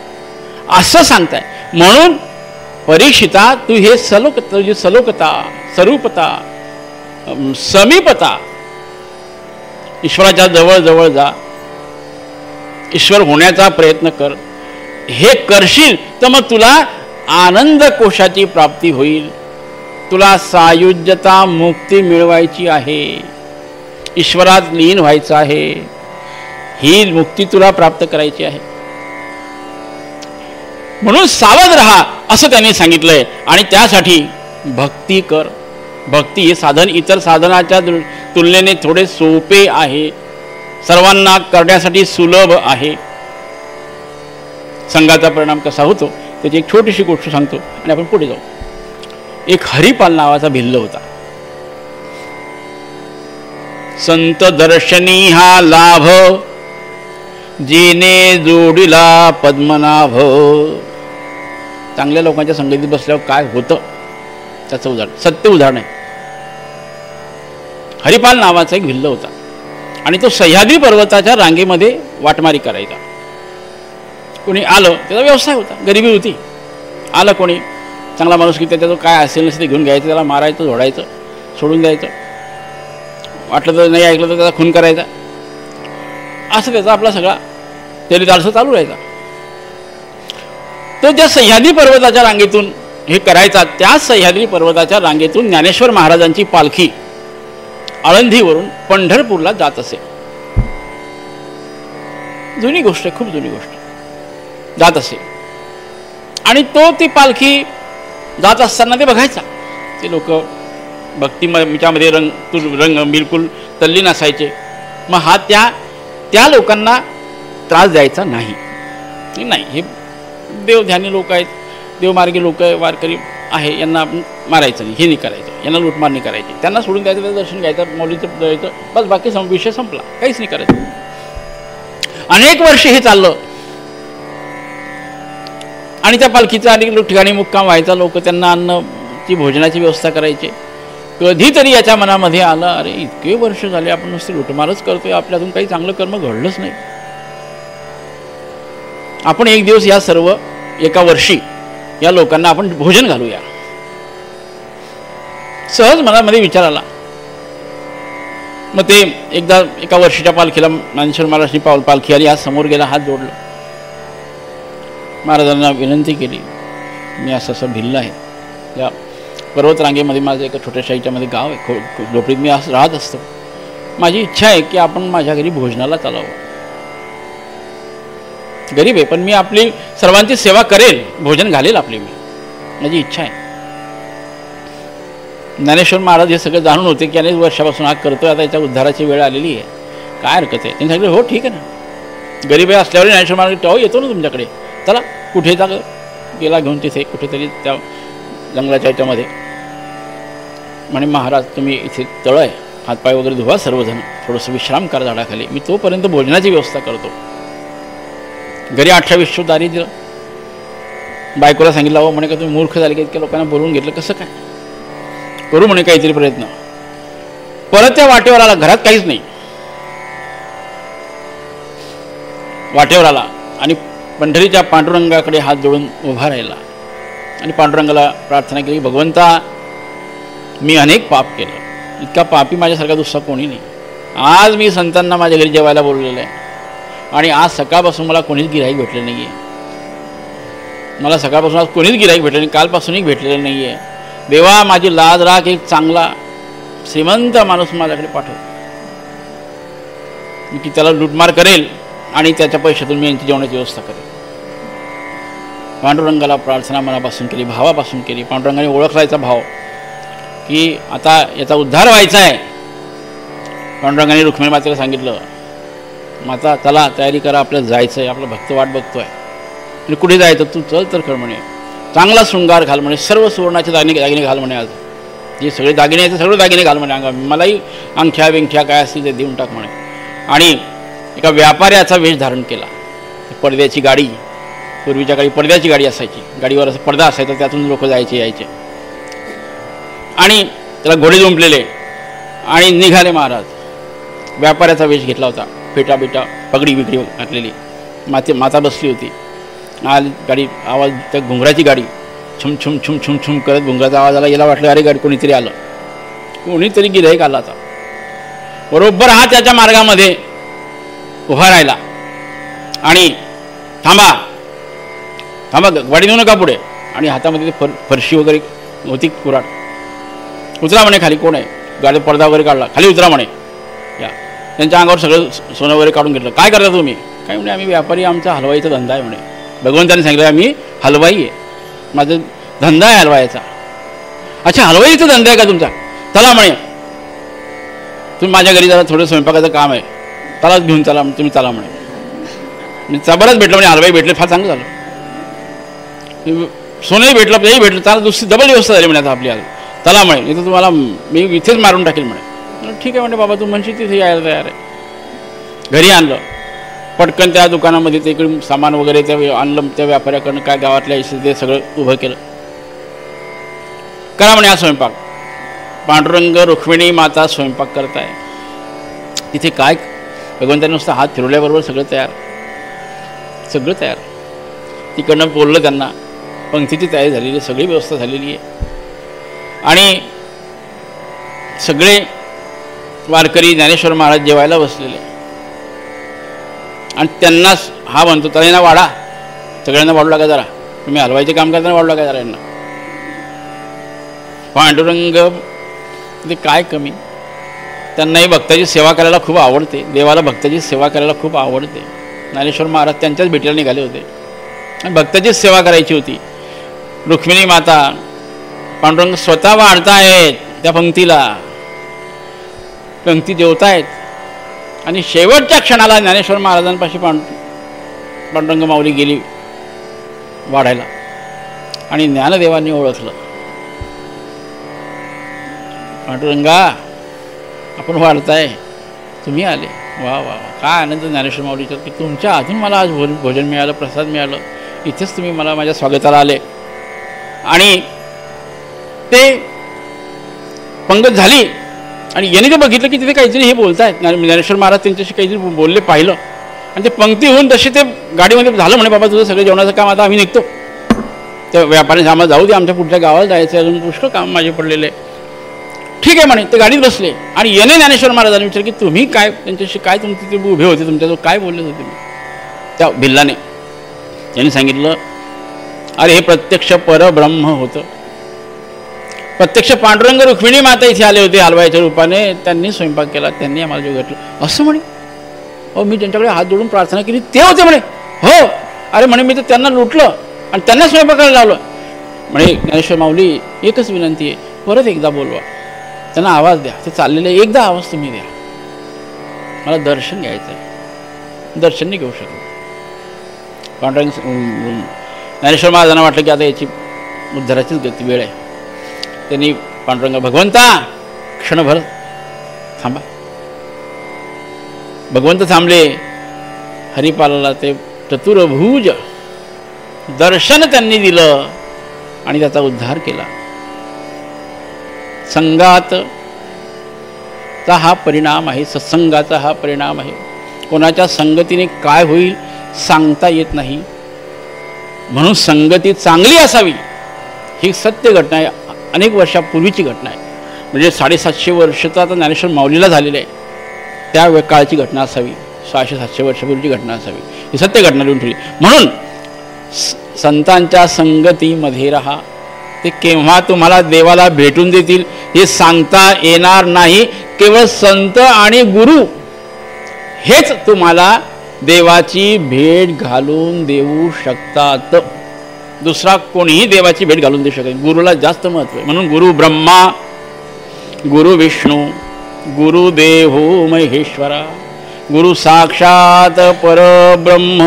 असं सांगताय. म्हणून परीक्षिता, तू हे तुझी सलोकता, स्वरूपता, समीपता, ईश्वराच्या जवळ जवळ जा, ईश्वर होण्याचा प्रयत्न कर. हे करशील तर मग तुला आनंद कोशाची प्राप्ती होईल. तुला सायुज्यता मुक्ती मिळवायची आहे, ईश्वरात लीन व्हायचं आहे. ही मुक्ती तुला प्राप्त करायची आहे. म्हणून सावध राहा असं त्यांनी सांगितलंय. आणि त्यासाठी भक्ती कर. भक्ती हे साधन इतर साधनाच्या तुलनेने थोडे सोपे आहे, सर्वांना करण्यासाठी सुलभ आहे. संघाचा परिणाम कसा होतो त्याची एक छोटीशी गोष्ट सांगतो आणि आपण पुढे जाऊ. एक हरिपाल नावाचा भिल्ल होता. संत दर्शनी हा लाभ, जेने जोडिला पद्मनाभ. चांगल्या लोकांच्या संगतीत बसल्यावर काय होतं त्याचं उदाहरण, सत्य उदाहरण आहे. हरिपाल नावाचा एक भिल्ल होता आणि तो सह्याद्री पर्वताच्या रांगेमध्ये वाटमारी करायचा. कोणी आलं, त्याचा व्यवसाय होता, गरिबी होती. आलं कोणी चांगला माणूस की त्याचं काय असेल नसेल ते घेऊन घ्यायचं, त्याला मारायचं, झोडायचं, सोडून द्यायचं. वाटलं तर नाही ऐकलं तर त्याचा खून करायचा. असं त्याचा आपला सगळा चरितार्थ चालू राहायचा. तो ज्या सह्याद्री पर्वताच्या रांगेतून हे करायचा, त्या सह्याद्री पर्वताच्या रांगेतून ज्ञानेश्वर महाराजांची पालखी आळंदीवरून पंढरपूरला जात असे. जुनी गोष्ट आहे, खूप जुनी गोष्ट. जात असे आणि तो ती पालखी जात असताना ते बघायचा. ते लोक भक्तीच्यामध्ये रंग बिलकुल तल्लीन असायचे. मग हा त्या लोकांना त्रास द्यायचा नाही. हे देवध्यानी लोक आहेत, देवमार्गी लोक आहे, वारकरी आहे, यांना आपण मारायचं नाही, हे नाही करायचं, यांना लूटमार नाही करायची, त्यांना सोडून द्यायचं, त्याचं दर्शन घ्यायचं, मौलीचं द्यायचं, बस, बाकी विषय संपला, काहीच नाही करायचं. अनेक वर्ष हे चाललं आणि त्या पालखीचा अनेक ठिकाणी मुक्काम व्हायचा. लोक त्यांना अन्नची भोजनाची व्यवस्था करायचे. कधीतरी याच्या मनामध्ये आलं, अरे इतके वर्ष झाले आपण नुसते लुटमारच करतोय, आपल्यातून काही चांगलं कर्म घडलंच नाही. आपण एक दिवस या सर्व एका वर्षी या लोकांना आपण भोजन घालूया. सहज मनामध्ये विचार आला. मग ते एकदा एका वर्षीच्या पालखीला ज्ञानेश्वर महाराजांची पालखी आली. आज समोर गेला, हात जोडलं, महाराजांना विनंती केली, मी असं भिल्ल आहे, या पर्वतरांगेमध्ये माझं एका छोट्याशा ह्याच्यामध्ये गाव आहे, झोपडीत मी असं राहत असतो. माझी इच्छा आहे की आपण माझ्या घरी भोजनाला चालावं. गरीब आहे पण मी आपली सर्वांची सेवा करेल, भोजन घालेल आपली, माझी इच्छा आहे. ज्ञानेश्वर महाराज हे सगळं जाणून होते की अनेक वर्षापासून हा करतोय, आता याच्या उद्धाराची वेळ आलेली आहे, काय हरकत आहे. त्यांनी सांगितलं, हो ठीक आहे ना. गरीब आहे असल्यावर ज्ञानेश्वर महाराज तेव्हा येतो ना तुमच्याकडे, चला. कुठे जा गेला घेऊन तिथे कुठेतरी त्या जंगलाच्या ह्याच्यामध्ये. म्हणे महाराज तुम्ही इथे तळ आहे, हातपाय वगैरे धुवा सर्वजण, थोडंसं विश्राम करा झाडाखाली, मी तोपर्यंत भोजनाची व्यवस्था करतो. घरी 18-20 दारिद्र्य. बायकोला सांगितलं, हो म्हणे का तुम्ही मूर्ख झाले की इतक्या लोकांना बोलवून घेतलं, कसं काय, करू म्हणे काहीतरी प्रयत्न. परत त्या वाटेवर आला, घरात काहीच नाही. वाटेवर आला आणि पंढरीच्या पांडुरंगाकडे हात जोडून उभा राहिला आणि पांडुरंगाला प्रार्थना केली, भगवंता मी अनेक पाप केलं, इतका पापी माझ्यासारखा दुसरा कोणी नाही. आज मी संतांना माझ्या घरी जेवायला बोलवलेलं आहे आणि आज सकाळपासून मला कोणीच गिऱ्हाईक भेटलं नाही आहे. मला सकाळपासून आज कोणीच गिऱ्हाईक भेटलं नाही, कालपासूनही भेटलेलं नाही आहे. देवा माझी लाज राख, एक चांगला श्रीमंत माणूस माझ्याकडे पाठव की त्याला लूटमार करेल आणि त्याच्या पैशातून मी यांची जेवणाची व्यवस्था करेल. पांडुरंगाला प्रार्थना मनापासून केली, भावापासून केली. पांडुरंगाने ओळखलायचा भाव की आता याचा उद्धार व्हायचा आहे. पांडुरंगाने रुक्मिणी मातेला सांगितलं, माता चला तयारी करा, आपल्याला जायचं आहे, आपला भक्त वाट बघतोय. म्हणजे कुठे जायचं, तू चल तर कर म्हणे. चांगला शृंगार घाल म्हणे, सर्व सुवर्णाचे दागिने घाल म्हणे. आज जे सगळे दागिने आहेत सगळे दागिने घाल म्हणे अंगा, मलाही अंगठ्या बिंगठ्या काय असतील ते देऊन टाक म्हणे. आणि एका व्यापाऱ्याचा वेश धारण केला. पडद्याची गाडी, पूर्वीच्या काळी पडद्याची गाडी असायची, गाडीवर असं पडदा असायचा, त्यातून लोक जायचे यायचे. आणि त्याला घोडे जुंपलेले आणि निघाले महाराज. व्यापाऱ्याचा वेश घेतला होता, फेटा बिटा पगडी बिगडी घातलेली. माता बसली होती. आली गाडी, आवाज, त्या घुंगराची गाडी छुम छुम छुम छुम छुम करत घुंगराचा आवाज आला. याला वाटलं अरे गाडी कोणीतरी आलं, कोणीतरी गिऱ्हाईक आला आता. बरोबर हा त्याच्या मार्गामध्ये उभा राहिला आणि थांबा थांबा, गाडी नेऊ नका पुढे. आणि हातामध्ये ते फरशी वगैरे होती कुराड. उतरा म्हणे खाली, कोण आहे? गाडी पडदा वगैरे काढला, खाली उतरा म्हणे. या त्यांच्या अंगावर सगळं सोनं वगैरे काढून घेतलं. काय करता तुम्ही? काय म्हणे, आम्ही व्यापारी, आमचा हलवाईचा धंदा आहे म्हणे. भगवंतांनी सांगितलं आम्ही हलवाई आहे, माझा धंदा आहे हलवायचा. अच्छा, हलवाईचा धंदा आहे का तुमचा? चला म्हणे, तुम्ही माझ्या घरी जरा थोडं स्वयंपाकाचं काम आहे, त्यालाच घेऊन चला, तुम्ही चला म्हणे. चबरच भेटलं म्हणे, हलवाई भेटले, फार चांगलं झालं. सोनंही भेटलं, तेही भेटलं, त्याला दुसरी डबल व्यवस्था झाली म्हणे आता आपली. आज चला म्हणे, नाही तर तुम्हाला मी इथेच मारून टाकेल म्हणे. ठीक आहे म्हणे, बाबा तू म्हणशील तिथे यायला तयार आहे. घरी आणलं, पटकन त्या दुकानामध्ये ते इकडे सामान वगैरे त्या आणलं, त्या व्यापाऱ्याकडनं काय गावातल्या ते सगळं उभं केलं. करा म्हणे हा स्वयंपाक. पांडुरंग रुक्मिणी माता स्वयंपाक करताय. तिथे काय, भगवंताने नुसतं हात फिरवल्याबरोबर सगळं तयार, सगळं तयार. तिकडनं बोललं त्यांना, पंक्तीची तयारी झालेली आहे, सगळी व्यवस्था झालेली आहे. आणि सगळे वारकरी ज्ञानेश्वर महाराज जेवायला बसलेले. आणि त्यांनाच हा म्हणतो, त्यांना वाढा, सगळ्यांना वाढू लागा जरा, तुम्ही हलवायचे काम करताना वाढू लागा जरा यांना. पांडुरंग ते काय कमी, त्यांनाही भक्ताची सेवा करायला खूप आवडते. देवाला भक्ताची सेवा करायला खूप आवडते. ज्ञानेश्वर महाराज त्यांच्याच भेटीला निघाले होते आणि भक्ताचीच सेवा करायची होती. रुक्मिणी माता, पांडुरंग स्वतः वाढतायत त्या पंक्तीला, पंक्ती जेवतायत. आणि शेवटच्या क्षणाला ज्ञानेश्वर महाराजांपाशी पांडुरंग माऊली गेली वाढायला. आणि ज्ञानदेवांनी ओळखलं, पांडुरंगा आपण वाढताय, तुम्ही आले. वा वा वा, काय आनंद ज्ञानेश्वर माऊलीचा की तुमच्या हातून मला आज भोजन मिळालं, प्रसाद मिळालं, इथेच तुम्ही मला माझ्या स्वागताला आले. आणि ते पंगत झाली. आणि याने ते बघितलं की तिथे काहीतरी हे बोलत आहेत. ज्ञानेश्वर महाराज त्यांच्याशी काहीतरी बोलले पाहिलं. आणि ते पंक्ती होऊन तसे ते गाडीमध्ये झालं म्हणे, बाबा तुझं सगळं जेवणाचं काम आता आम्ही निघतो. त्या व्यापाऱ्याने आम्हाला जाऊ दे, आमच्या पुढच्या गावाला जायचं, अजून पुष्कळ काम माझे पडलेले. ठीक आहे म्हणे, ते गाडीत बसले. आणि याने ज्ञानेश्वर महाराजांनी विचारलं की तुम्ही काय त्यांच्याशी, काय तुमचे ते उभे होते, तुमच्याजवळ काय बोलले होते तुम्ही? त्या भिल्लाने यांनी सांगितलं, अरे हे प्रत्यक्ष परब्रह्म होतं. प्रत्यक्ष पांडुरंग रुक्मिणी माता इथे आले होते हलवायच्या रूपाने, त्यांनी स्वयंपाक केला, त्यांनी आम्हाला जेव घातलं असं म्हणे. अहो मी त्यांच्याकडे हात जोडून प्रार्थना केली, ते होते म्हणे. हो, अरे म्हणे मी तर त्यांना लुटलं आणि त्यांना स्वयंपाकाला लावलं म्हणे. ज्ञानेश्वर माऊली एकच विनंती आहे, परत एकदा बोलवा, त्यांना आवाज द्या, ते चाललेले एकदा आवाज तुम्ही द्या, मला दर्शन घ्यायचं आहे. दर्शन नाही घेऊ शकत. पांडुरंग ज्ञानेश्वर महाराजांना वाटलं की आता याची उद्धाराचीच गती वेळ आहे. त्यांनी पांडुरंग, भगवंता क्षणभर थांबा. भगवंत थांबले. हरिपालाला ते चतुर्भुज दर्शन त्यांनी दिलं आणि त्याचा उद्धार केला. संगातचा हा परिणाम आहे, सत्संगाचा हा परिणाम आहे. कोणाच्या संगतीने काय होईल सांगता येत नाही, म्हणून संगती चांगली असावी ही सत्य घटना आहे. अनेक वर्षापूर्वीची घटना आहे, म्हणजे 750 वर्ष तर आता ज्ञानेश्वर माऊलीला झालेलं आहे. त्या काळची घटना असावी, 600-700 वर्षापूर्वीची घटना असावी, ही सत्य घटना लिहून ठेवली. म्हणून संतांच्या संगतीमध्ये राहा. ते केव्हा तुम्हाला देवाला भेटून देतील हे सांगता येणार नाही. केवळ संत आणि गुरु हेच तुम्हाला देवाची भेट घालून देऊ शकतात. दुसरा कोणीही देवाची भेट घालून देऊ शकत. गुरुला जास्त महत्त्व आहे. म्हणून गुरु ब्रह्मा, गुरु विष्णू, गुरुदेव महेश्वरा, गुरु साक्षात परब्रह्म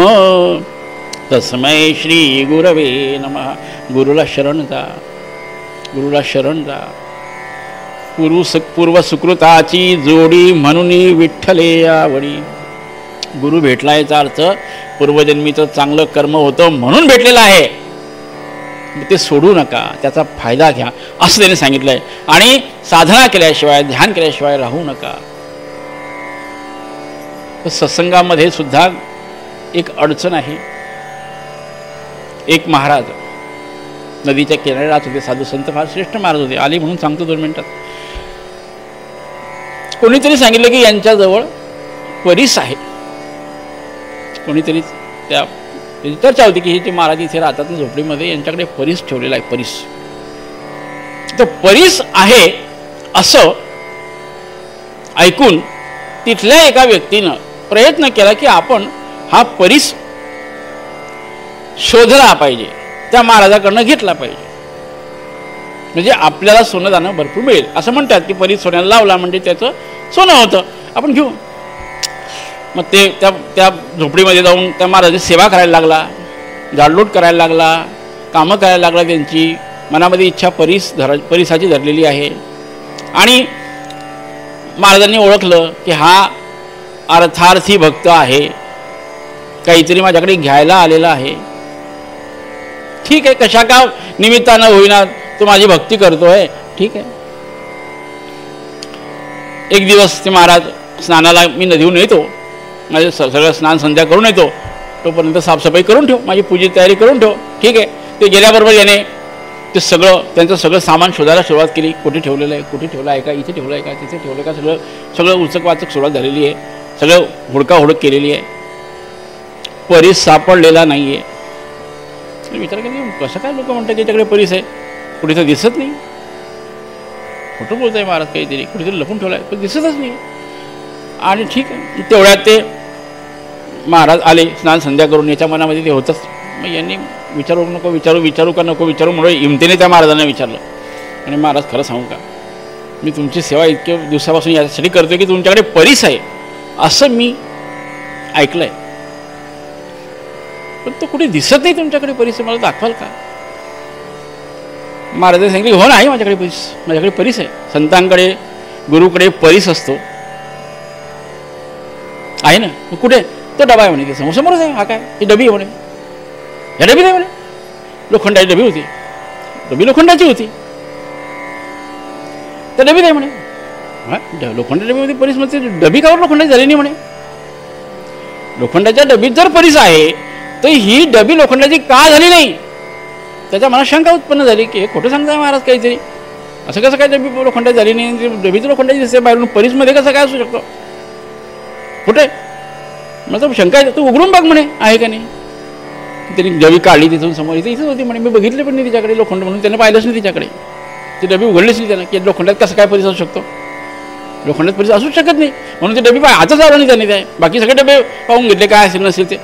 तस्मै श्री गुरवे नमः. गुरुला शरण जा, गुरुला शरण जा. पूर्व सुकृताची जोडी म्हणून विठ्ठले आवडी. गुरु भेटला याचा अर्थ पूर्वजन्मीचं चांगलं कर्म होतं म्हणून भेटलेलं आहे. ते सोडू नका, त्याचा फायदा घ्या असं त्यांनी सांगितलं आहे. आणि साधना केल्याशिवाय, ध्यान केल्याशिवाय राहू नका. सत्संगामध्ये सुद्धा एक अडचण आहे. एक महाराज नदीच्या किनारी राहत होते. साधू संत फार श्रेष्ठ महाराज होते. आले म्हणून सांगतो 2 मिनिटात. कोणीतरी सांगितलं की यांच्याजवळ परीस आहे. कोणीतरी त्याची चर्चा होती की हे जे महाराज इथे राहतात झोपडीमध्ये, यांच्याकडे परीस ठेवलेला आहे. परीस तर परीस आहे असं ऐकून तिथल्या एका व्यक्तीनं प्रयत्न केला की आपण हा परीस शोधला पाहिजे, त्या महाराजाकडनं घेतला पाहिजे, म्हणजे आपल्याला सोनं दाणं भरपूर मिळेल. असं म्हणतात की परीस सोन्याला लावला म्हणजे त्याचं सोनं होतं, आपण घेऊ. मग ते त्या झोपडीमध्ये जाऊन त्या महाराजाची सेवा करायला लागला, झाडलोट करायला लागला, कामं करायला लागला. त्यांची मनामध्ये इच्छा परीसाची धरलेली आहे. आणि महाराजांनी ओळखलं की हा अर्थार्थी भक्त आहे, काहीतरी माझ्याकडे घ्यायला आलेला आहे. ठीक आहे, कशा का निमित्तानं होईना तो माझी भक्ती करतोय, ठीक आहे. एक दिवस ते महाराज स्नानाला मी नदीहून येतो, माझे सगळं स्नान संध्या करून येतो, तोपर्यंत साफसफाई करून ठेव, माझी पूजेची तयारी करून ठेव. ठीक आहे. ते गेल्याबरोबर याने ते त्यांचं सगळं सामान शोधायला सुरुवात केली. कुठे ठेवलेलं आहे, कुठे ठेवलं आहे का, इथे ठेवलं आहे का, तिथे ठेवलं का, सगळं उचक वाचक सुरुवात झालेली आहे. सगळं हुडकाहुडक केलेली आहे. परीस सापडलेला नाही आहे. विचार केला कसं काय लोक म्हणतात की त्याच्याकडे परीस आहे, कुठे तर दिसत नाही. खोटं बोलत आहे महाराज, काहीतरी कुठेतरी लपून ठेवलं आहे पण दिसतच नाही. आणि ठीक आहे, तेवढ्यात ते महाराज आले स्नान संध्या करून. याच्या मनामध्ये ते होतंच. मग यांनी विचारू का नको विचारू म्हणून हिमतीने त्या महाराजांना विचारलं. आणि महाराज खरं सांगू का, मी तुमची सेवा इतक्या दिवसापासून यासाठी करतोय की तुमच्याकडे परीस आहे असं मी ऐकलं आहे, पण तो कुठे दिसत नाही तुमच्याकडे परीस, मला दाखवाल का. महाराजांनी सांगितले हो नाही, माझ्याकडे परीस आहे. संतांकडे गुरुकडे परीस असतो आहे ना. कुठे तो डबा आहे म्हणे, ते समोरच आहे. हा काय, ही डबी आहे म्हणे. ह्या डबीत आहे म्हणे. लोखंडाची डबी होती, डबी लोखंडाची होती, त्या डबीत आहे म्हणे. हा लोखंडाच्या डबीमध्ये परीस मध्ये डबी कावर लोखंडाची झाली नाही म्हणे. लोखंडाच्या डबीत जर परीस आहे तर ही डबी लोखंडाची का झाली नाही. त्याच्या मनात शंका उत्पन्न झाली की हे खोटं सांगताय महाराज काहीतरी. असं कसं काय डबी लोखंडाची झाली नाही, डबी तर लोखंडाची दिसते बाहेरून, परीसमध्ये कसं काय असू शकतो. कुठे मतलब शंका आहे, तू उघडून बघ म्हणे आहे का नाही. त्यांनी डबी काढली तिथून समोर, इथेच होती म्हणे. मी बघितले पण नाही तिच्याकडे लोखंड, म्हणून त्याने पाहिलंच नाही तिच्याकडे. ती डबी उघडलीच नाही त्यानं की लोखंडात कसं काय परीस असू शकतो. लोखंडात परीस असूच शकत नाही, म्हणून ती डबी हातच आला नाही त्याने. बाकी सगळे डबे पाहून घेतले काय असेल नसेल ते.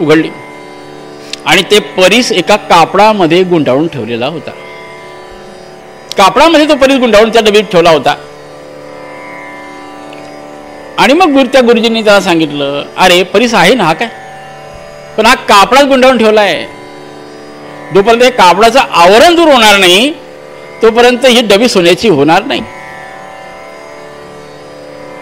उघडली आणि ते परीस एका कापडामध्ये गुंडाळून ठेवलेला होता. कापडामध्ये तो परीस गुंडाळून त्या डबीत ठेवला होता. आणि मग त्या गुरुजींनी त्याला सांगितलं अरे परीस आहे ना हा काय, पण हा कापडात गुंडाळून ठेवला आहे. जोपर्यंत हे कापडाचं आवरण दूर होणार नाही तोपर्यंत ही डबी सोन्याची होणार नाही.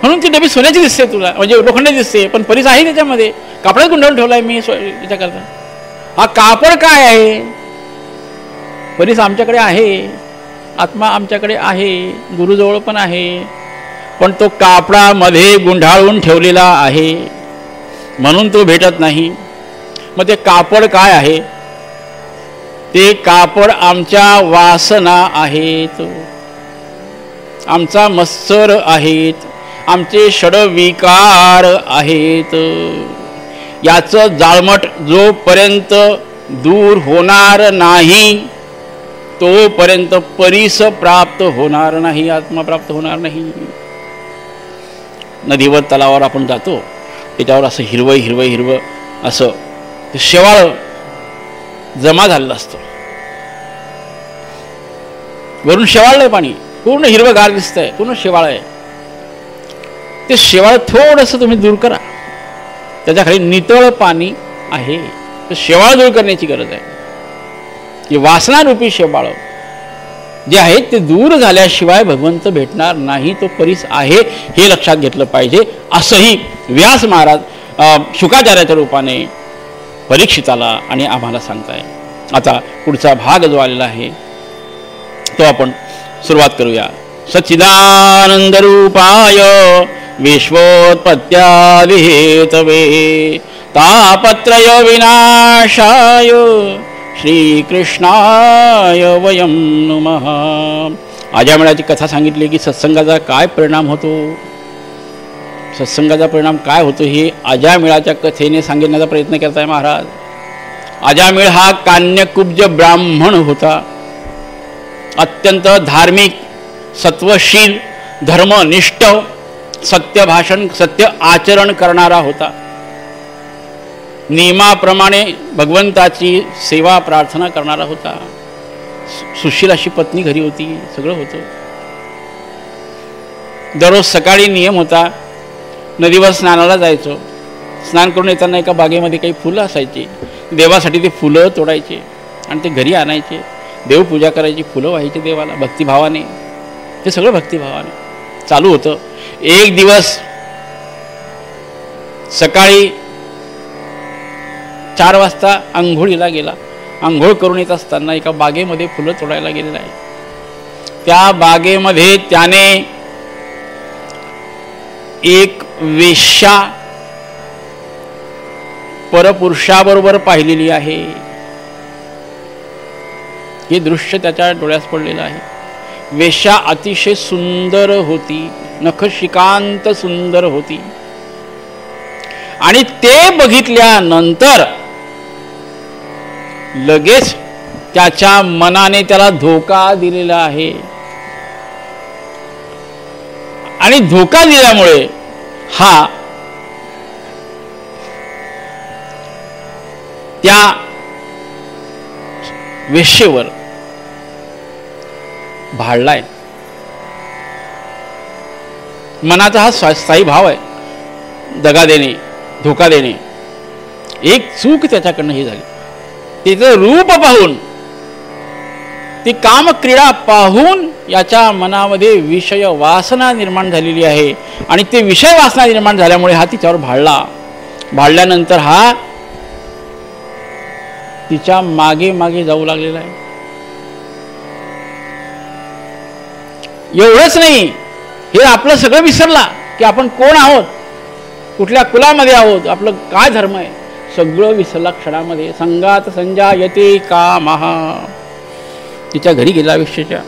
म्हणून ती डबी सोन्याची दिसते तुला, म्हणजे लोखंडाची दिसते, पण परीस आहे त्याच्यामध्ये. कापडात गुंडाळून ठेवलाय मी त्याच्याकरता. हा कापड काय आहे, परीस आमच्याकडे आहे, आत्मा आमच्याकडे आहे, गुरुजवळ पण आहे, पण तो कापडामध्ये गुंडाळून ठेवलेला आहे म्हणून तो भेटत नाही. मग ते कापड काय आहे, ते कापड आमच्या वासना आहेत, आमचा मत्सर आहेत, आमचे षडविकार आहेत. याचं जाळमट जोपर्यंत दूर होणार नाही तोपर्यंत परीस प्राप्त होणार नाही, आत्मा प्राप्त होणार नाही. नदीवर तलावावर आपण जातो, त्याच्यावर असं हिरवं हिरवं हिरवं असं ते शेवाळ जमा झालेलं असतं. वरून शेवाळलंय पाणी, पूर्ण हिरवंगार दिसतंय, पूर्ण शेवाळ आहे. ते शेवाळ थोडंसं तुम्ही दूर करा, त्याच्या खाली नितळ पाणी आहे. तर शेवाळ दूर करण्याची गरज आहे. की वासनारूपी शेवाळ जे आहेत ते दूर झाल्याशिवाय भगवंत भेटणार नाही, तो परीस आहे हे लक्षात घेतलं पाहिजे. असंही व्यास महाराज शुकाचार्याच्या रूपाने परीक्षिताला आणि आम्हाला सांगताय. आता पुढचा भाग जो आलेला आहे तो आपण सुरुवात करूया. सच्चिदानंद रूपाय विश्वोत्पत्त्यादि हेतवे तापत्रय विनाशाय श्रीकृष्णाय वयं नमः. अजामिळाची कथा सांगितली की सत्संगाचा काय परिणाम होतो, सत्संगाचा परिणाम काय होतो हे अजामिळाच्या कथेने सांगण्याचा प्रयत्न करताय महाराज. अजामिळ हा कान्यकुब्ज ब्राह्मण होता. अत्यंत धार्मिक, सत्वशील, धर्मनिष्ठ, सत्य भाषण, सत्य आचरण करणारा होता. नियमाप्रमाणे भगवंताची सेवा प्रार्थना करणारा होता. सुशील अशी पत्नी घरी होती, सगळं होतं. दररोज सकाळी नियम होता, नदीवर स्नानाला जायचो. स्नान करून येताना एका बागेमध्ये काही फुलं असायची, देवासाठी ते फुलं तोडायचे आणि ते घरी आणायचे. देवपूजा करायची, फुलं व्हायची देवाला भक्तिभावाने. ते सगळं भक्तिभावाने चालू होतं. एक दिवस सकाळी 4 वाजता आंघोळीला गेला. आंघोळ करून येत असताना एका बागेमध्ये फुलं तोडायला गेलेला आहे. त्या बागेमध्ये त्याने एक वेश्या परपुरुषाबरोबर पाहिलेली आहे. हे दृश्य त्याच्या डोळ्यास पडलेलं आहे. वेश्या अतिशय सुंदर होती, नखशिकांत सुंदर होती. आणि ते बघितल्यानंतर लगेच त्याच्या मनाने त्याला धोका दिलेला आहे. आणि धोका दिल्यामुळे हा त्या वेश्येवर भाळलाय. मनाचा हा स्थायी भाव आहे, दगा देणे, धोका देणे. एक चूक त्याच्याकडनं ही झाली. तिचं रूप पाहून, ती कामक्रीडा पाहून याच्या मनामध्ये विषय वासना निर्माण झालेली आहे. आणि ते विषय वासना निर्माण झाल्यामुळे हा तिच्यावर भाळला. भाळल्यानंतर हा तिच्या मागे मागे जाऊ लागलेला आहे. एवढंच नाही, हे आपलं सगळं विसरला की आपण कोण आहोत, कुठल्या कुलामध्ये आहोत, आपलं काय धर्म आहे, सगळं विसरला क्षणामध्ये. संगात संजायते कामः. तिच्या घरी गेला वेश्येच्या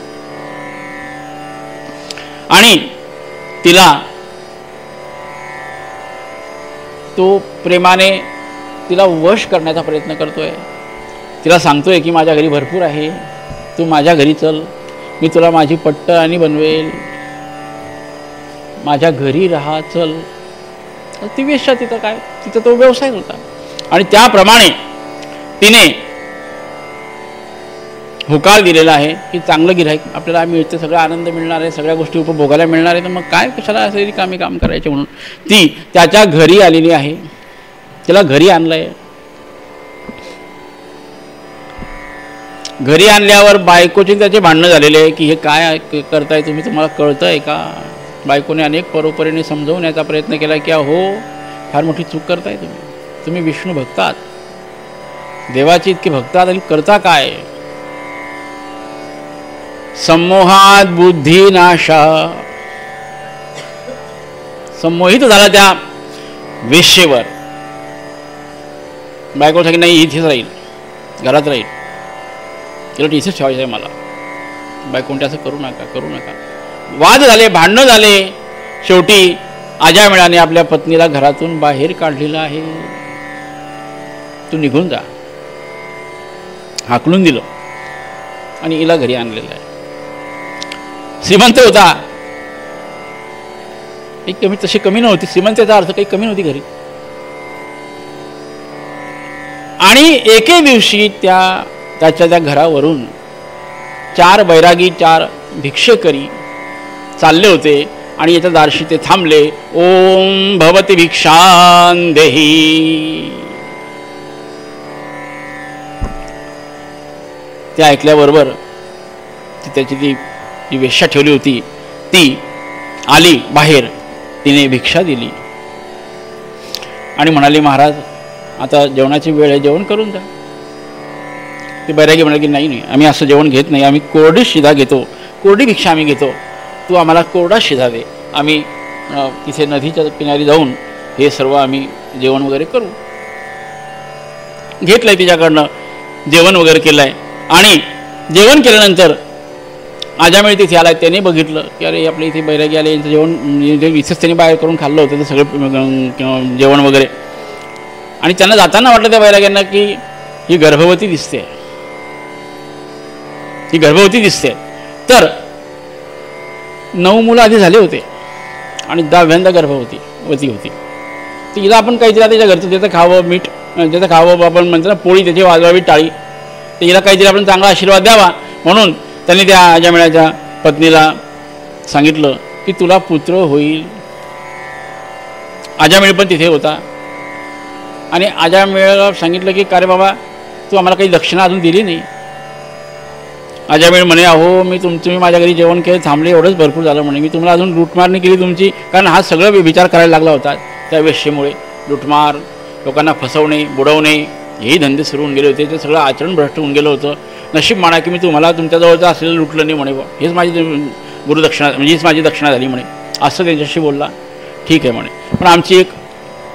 आणि तिला तो प्रेमाने तिला वश करण्याचा प्रयत्न करतोय. तिला सांगतोय की माझ्या घरी भरपूर आहे, तू माझ्या घरी चल, मी तुला माझी पट्ट आणि बनवेल, माझ्या घरी राहा, चल. ती वेश्या तिथं काय, तिथं तो व्यवसाय होता. आणि त्याप्रमाणे तिने होकार दिलेला आहे की चांगलं गिऱ्हाईक आपल्याला मिळते, सगळा आनंद मिळणार आहे, सगळ्या गोष्टी उपभोगायला मिळणार आहे, तर मग काय कशाला असे रिकामी काम करायचे म्हणून ती त्याच्या घरी आलेली आहे. तिला घरी आणलंय. घरी आणल्यावर बायकोचे त्याचे भांडणं झालेले आहे की हे काय करताय तुम्ही, तुम्हाला कळतंय का. बायकोने अनेक परोपरीने समजवण्याचा प्रयत्न केला की हो फार मोठी चूक करताय तुम्ही, तुम्ही विष्णू भक्तात, देवाची इतके भक्तात आणि करता काय. संमोहात बुद्धी नाशा. संमोहित झाला त्या वेश्येवर. बायको सांगितलं नाही इथेच राहील, घरात राहील, तिला इथेच ठेवायचं आहे मला. बायकोने असं करू नका, करू नका. वाद झाले, भांडणं झाले. शेवटी अजामिळाने आपल्या पत्नीला घरातून बाहेर काढलेलं आहे. तू निघून जा. हाकलून दिलं आणि हिला घरी आणलेलं आहे. श्रीमंत होता, एक कमी तशी कमी नव्हती, श्रीमंतीचा अर्थ काही कमी नव्हती घरी. आणि एके दिवशी त्याच्या त्या घरावरून 4 बैरागी 4 भिक्षेकरी चालले होते आणि याच्या दारशी ते थांबले. ओम भवती भिक्षां देही. ते ऐकल्याबरोबर त्याची ती वेश्या ठेवली होती ती आली बाहेर, तिने भिक्षा दिली आणि म्हणाली, महाराज आता जेवणाची वेळ आहे, जेवण करून जा. ते बैरागी म्हणाले की नाही, आम्ही असं जेवण घेत नाही, आम्ही कोरडी शिधा घेतो, कोरडी भिक्षा आम्ही घेतो, तू आम्हाला कोरडा शिधा दे, आम्ही तिथे नदीच्या किनारी जाऊन हे सर्व आम्ही जेवण वगैरे करू. घेतलंय तिच्याकडनं, जेवण वगैरे केलं आहे. आणि जेवण केल्यानंतर अजामिळ तिथे आला. त्याने बघितलं की अरे आपल्या इथे बैरागी आले, यांचं जेवण इथेच त्यांनी बाहेर करून खाल्लं होतं सगळं जेवण वगैरे. आणि त्यांना जाताना वाटलं त्या बैराग्यांना की ही गर्भवती दिसते, ही गर्भवती दिसते. तर 9 मुलं आधी झाले होते आणि 10व्यांदा गर्भवती होती. तर हिला आपण काहीतरी त्याच्या घरचं त्याचं खावं, मीठ ज्याचं खावं, आपण म्हणतो ना पोळी त्याची वाजवावी टाळी, तर हिला काहीतरी आपण चांगला आशीर्वाद द्यावा. म्हणून त्यांनी त्या अजामिळाच्या पत्नीला सांगितलं की तुला पुत्र होईल. अजामिळ पण तिथे होता आणि अजामिळाला सांगितलं की का रे बाबा, तू आम्हाला काही दक्षिणा अजून दिली नाही. अजामिळ म्हणे, अहो मी तुम्ही माझ्या घरी जेवण केलं, थांबले, एवढंच भरपूर झालं म्हणे, मी तुम्हाला अजून लुटमार नाही केली तुमची. कारण हा सगळं विचार करायला लागला होता त्या वेश्येमुळे. लुटमार, लोकांना फसवणे, बुडवणे, हेही धंदे सुरू होऊन गेले होते. ते सगळं आचरण भ्रष्ट होऊन गेलं होतं. नशीब म्हणा की मी तुम्हाला तुमच्याजवळचं असलेलं लुटलं नाही म्हणे, हेच माझी गुरुदक्षिणा, म्हणजे हीच माझी दक्षिणा झाली म्हणे, असं त्यांच्याशी बोलला. ठीक आहे म्हणे, पण आमची एक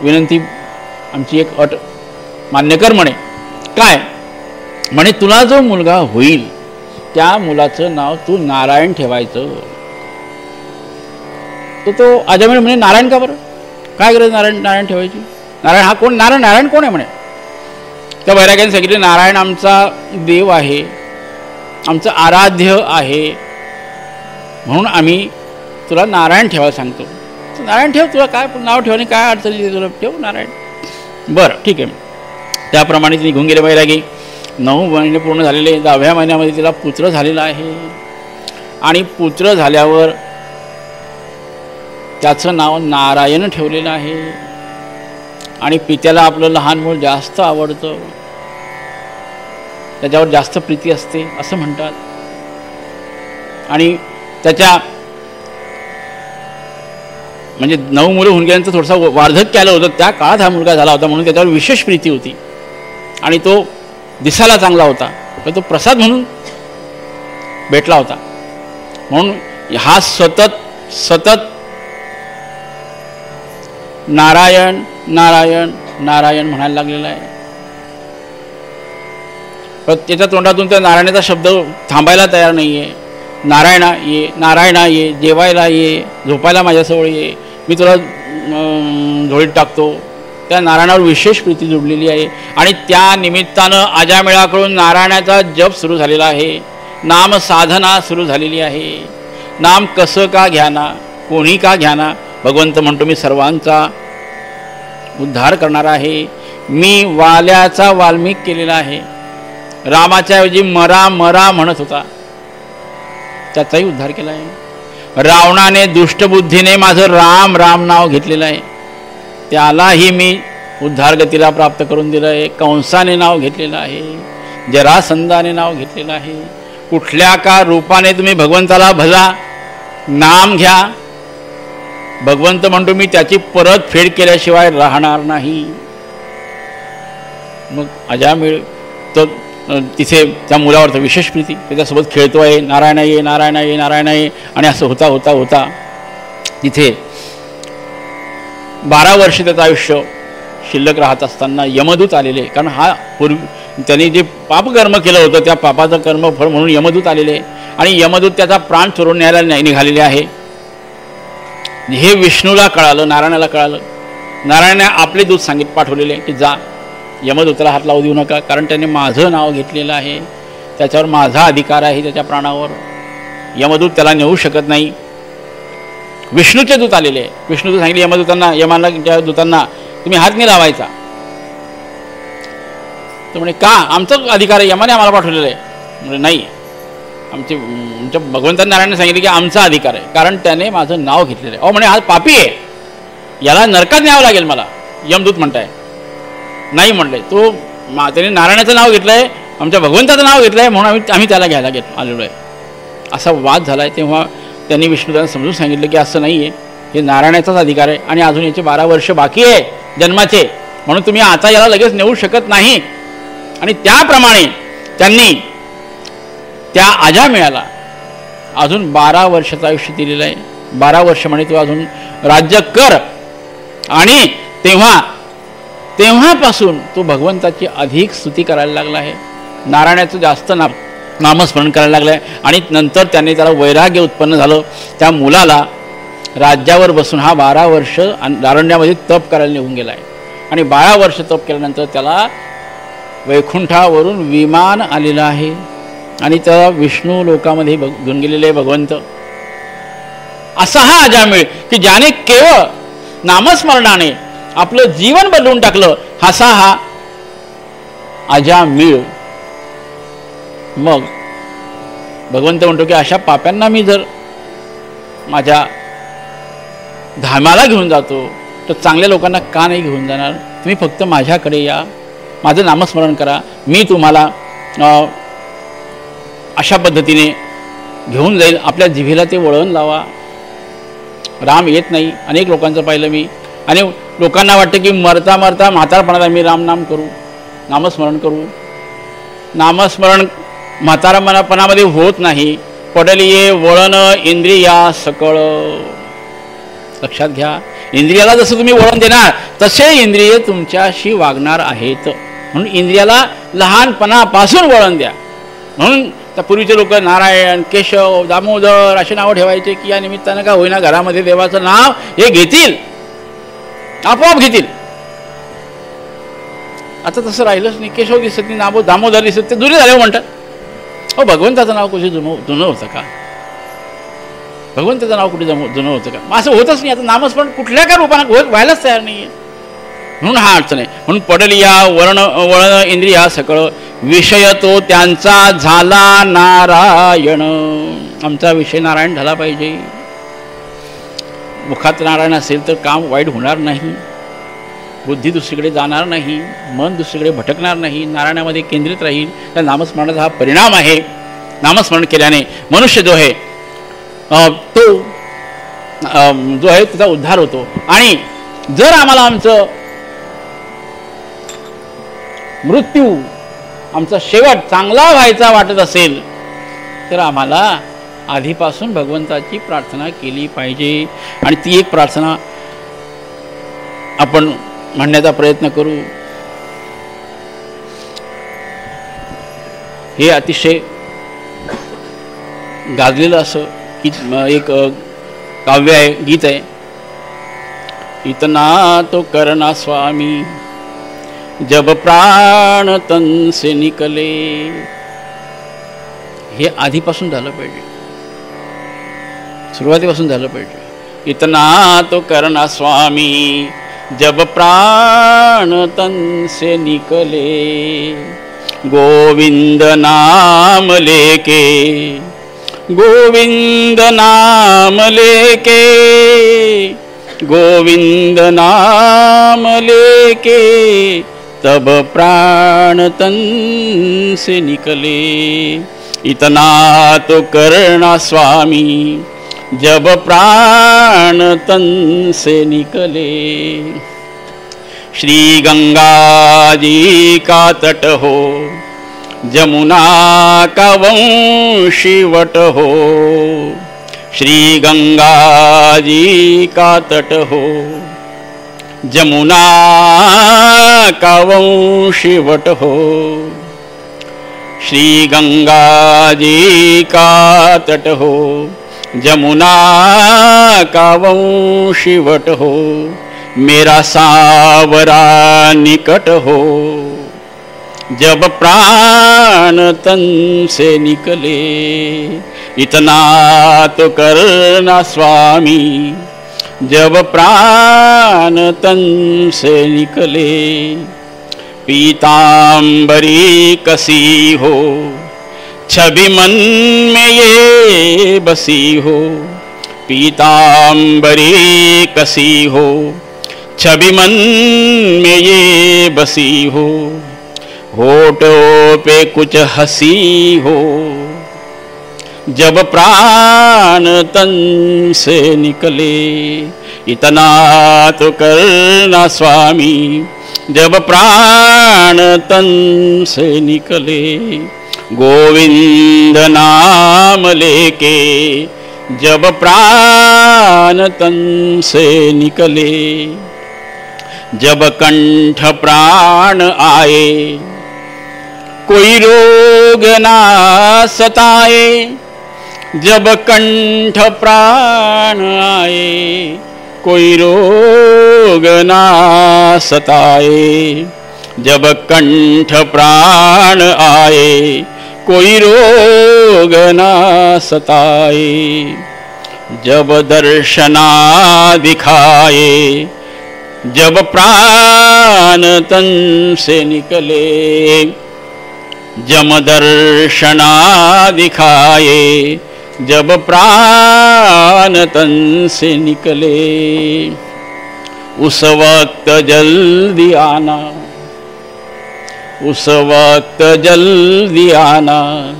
विनंती, आमची एक अट मान्य कर म्हणे. काय म्हणे, तुला जो मुलगा होईल त्या मुलाचं नाव तू नारायण ठेवायचं. तो अजामिळ म्हणे, नारायण का बरं, काय गरज नारायण ठेवायची, नारायण हा कोण, नारायण कोण आहे म्हणे. त्या बैराग्याने सांगितले, नारायण आमचा देव आहे, आमचं आराध्य आहे, म्हणून आम्ही तुला नारायण ठेवायला सांगतो. नारायण ठेव, तुला काय नाव ठेवणे काय अडचणी येते, तुला ठेव नारायण. बरं ठीक आहे. त्याप्रमाणे ती निघून गेले बैरागी. 9 महिने पूर्ण झालेले, 10व्या महिन्यामध्ये तिला पुत्र झालेला आहे. आणि पुत्र झाल्यावर त्याचं नाव नारायण ठेवलेलं आहे. आणि पित्याला आपलं लहान मूल जास्त आवडतं, त्याच्यावर जास्त प्रीती असते असं म्हणतात. आणि त्याच्या म्हणजे 9 मुलं होऊन गेल्यानंतर थोडासा वार्धक्य आलं होतं, त्या काळात हा मुलगा झाला होता, म्हणून त्याच्यावर विशेष प्रीती होती. आणि तो दिसायला चांगला होता, पण तो प्रसाद म्हणून भेटला होता. म्हणून हा सतत नारायण नारायण नारायण म्हणायला लागलेला आहे. पण त्याच्या तोंडातून त्या नारायणाचा शब्द थांबायला तयार नाही आहे. नारायणा ये, नारायणा ये, जेवायला ये, झोपायला माझ्याजवळ ये, मी तुला झोळीत टाकतो. त्या नारायणावर विशेष प्रीती जुडलेली आहे. आणि त्या निमित्तानं अजामिळाकडून नारायणाचा जप सुरू झालेला आहे, नाम साधना सुरू झालेली आहे. नाम कसं का घ्याना, कोणी का घ्याना, भगवंत म्हणतो मी सर्वांचा उद्धार करणार आहे. मी वाल्याचा वाल्मिक केलेला आहे. रामाच्या ऐवजी मरा मरा म्हणत होता, त्याचाही उद्धार केला आहे. रावणाने दुष्टबुद्धीने माझं राम राम नाव घेतलेलं आहे, त्यालाही मी उद्धारगतीला प्राप्त करून दिलं आहे. कंसाने नाव घेतलेलं आहे, जरासंधाने नाव घेतलेलं आहे. कुठल्या का रूपाने तुम्ही भगवंताला भजा, नाम घ्या, भगवंत म्हणतो मी त्याची परत फेड केल्याशिवाय राहणार नाही. मग अजामिळ तर तिथे त्या मुलावर विशेष प्रीती, त्याच्यासोबत खेळतो आहे, नारायण ये नारायण ये नारायण ये. आणि असं होता होता होता तिथे 12 वर्ष त्याचं आयुष्य शिल्लक राहत असताना यमदूत आलेले. कारण हा पूर्वी त्यांनी जे पापकर्म केलं होतं त्या पापाचं कर्मफळ म्हणून यमदूत आलेले. आणि यमदूत त्याचा प्राण चोरून न्यायला निघालेले आहे. हे विष्णूला कळालं, नारायणाला कळालं. नारायणाने आपले दूत पाठवलेले की जा यमदूताला हात लावू देऊ नका, कारण त्याने माझं नाव घेतलेलं आहे, त्याच्यावर माझा अधिकार आहे त्याच्या प्राणावर. यमदूत त्याला नेऊ शकत नाही. विष्णूचे दूत आलेले आहे. विष्णूदूत सांगितले यमदूतांना, यमाला त्या दूतांना तुम्ही हात नाही लावायचा. तर म्हणे का, आमचा अधिकार आहे, यमाने आम्हाला पाठवलेलं आहे. म्हणजे नाही, आमच्या भगवंतांनी नारायणाने सांगितले की आमचा अधिकार आहे, कारण त्याने माझं नाव घेतलेलं आहे. अहो म्हणे हा पापी आहे, याला नरकात न्यावं लागेल मला. यमदूत म्हणताय. नाही म्हणलंय, तो त्याने नारायणाचं नाव घेतलं आहे, आमच्या भगवंताचं नाव घेतलं आहे, म्हणून आम्ही त्याला घ्यायला आलेलो आहे. असा वाद झाला आहे. तेव्हा त्यांनी विष्णुदांना समजून सांगितलं की असं नाही आहे, हे नारायणाचाच अधिकार आहे आणि अजून याचे 12 वर्ष बाकी आहे जन्माचे, म्हणून तुम्ही आता याला लगेच नेऊ शकत नाही. आणि त्याप्रमाणे त्यांनी त्या अजामिळाला अजून 12 वर्षाचं आयुष्य दिलेलं आहे. 12 वर्ष म्हणे तू अजून राज्य कर. आणि तेव्हापासून तो भगवंताची अधिक स्तुती करायला लागला आहे, नारायणाचं जास्त नामस्मरण करायला लागलं आहे. आणि नंतर त्याने त्याला वैराग्य उत्पन्न झालं. त्या मुलाला राज्यावर बसून हा 12 वर्ष अरण्यामध्ये तप करायला निघून गेला आहे. आणि 12 वर्ष तप केल्यानंतर त्याला वैकुंठावरून विमान आलेलं आहे आणि त्याला विष्णू लोकामध्ये घेऊन गेलेले भगवंत. असा हा अजामिळ की ज्याने केवळ नामस्मरणाने आपलं जीवन बदलून टाकलं, असा हा अजामिळ. मग भगवंत म्हणतो की अशा पाप्यांना मी जर माझ्या धामाला घेऊन जातो तर चांगल्या लोकांना का नाही घेऊन जाणार. तुम्ही फक्त माझ्याकडे या, माझं नामस्मरण करा, मी तुम्हाला अशा पद्धतीने घेऊन जाईल. आपल्या जिभेला ते वळण लावा. राम येत नाही. अनेक लोकांचं पाहिलं मी. आणि लोकांना वाटतं की मरता मरता म्हातारपणाला मी रामनाम करू, नामस्मरण करू. नामस्मरण म्हातारपणामध्ये होत नाही. पडलिये वळण इंद्रिया सकळ. लक्षात घ्या, इंद्रियाला जसं तुम्ही वळण देणार तसे इंद्रिय तुमच्याशी वागणार आहेत. म्हणून इंद्रियाला लहानपणापासून वळण द्या. म्हणून त्या पूर्वीचे लोक नारायण, केशव, दामोदर अशी नावं ठेवायचे की या निमित्तानं का होईना घरामध्ये देवाचं नाव हे घेतील, आपोआप घेतील. आता तसं राहिलंच नाही. केशव दिसत नाही, दामोदर दिसत, ते जुने झाले म्हणतात. हो, भगवंताचं नाव कुठे जुनं होतं का? भगवंताचं नाव कुठे जुनं होतं का? मग असं होतच नाही. आता नामस्मरण कुठल्या का रूपानं व्हायलाच तयार नाही आहे. म्हणून हा अडचण आहे. म्हणून पडलिया वळण इंद्रिया सकळ. विषय तो त्यांचा झाला नारायण. आमचा विषय नारायण झाला पाहिजे. मुखात नारायण असेल तर काम वाईट होणार नाही, बुद्धी दुसरीकडे जाणार नाही, मन दुसरीकडे भटकणार नाही, नारायणामध्ये केंद्रित राहील. त्या नामस्मरणाचा हा परिणाम आहे. नामस्मरण केल्याने मनुष्य जो आहे तो जो आहे त्याचा उद्धार होतो. आणि जर आम्हाला आमचं मृत्यू, आमचा शेवट चांगला व्हायचा वाटत असेल तर आम्हाला आधीपासून भगवंताची प्रार्थना केली पाहिजे. आणि ती एक प्रार्थना आपण म्हणण्याचा प्रयत्न करू. हे अतिशय गाजलेलं असं की एक काव्य आहे, गीत आहे. इतना तो करना स्वामी जब प्राण तन से निकले. हे आधीपासून झालं पाहिजे, सुरुवातीपासून झालं पाहिजे. इतना तो करना स्वामी जब प्राण तन से निकले. गोविंद नाम लेके, गोविंद नाम लेके, गोविंद नाम लेके तब प्राण तन से निकले. इतना तो करना स्वामी जब प्राण तन से निकले. श्री गंगा जी का तट हो, जमुना का वंशीवट हो. श्री गंगा जी का तट हो, जमुना का वंशीवट हो. श्री गंगा जी का तट हो, जमुना का वंशीवट हो. मेरा सांवरा निकट हो, जब प्राण तन से निकले। इतना तो करना स्वामी, जब प्राण तन से निकले। पीतांबरी कसी हो, छवि मन में ये बसी हो। पीतांबरी कसी हो, छवि मन में ये बसी हो। होठों पे कुछ हंसी हो, जब प्राण तन से निकले। इतना तो करना स्वामी, जब प्राण तन से निकले। गोविंद नाम लेके जब प्राण तन से निकले। जब कंठ प्राण आए, कोई रोग ना सताए। जब कंठ प्राण आए, कोई रोग ना सताए। जब कंठ प्राण आए, कोई रोग ना सताए। जब दर्शना दिखाए, जब प्राण तन से निकले। जब दर्शना दिखाए, जब प्राण तन से निकले। उस वक्त जल्दी आना, उस वक्त जल्दी आना।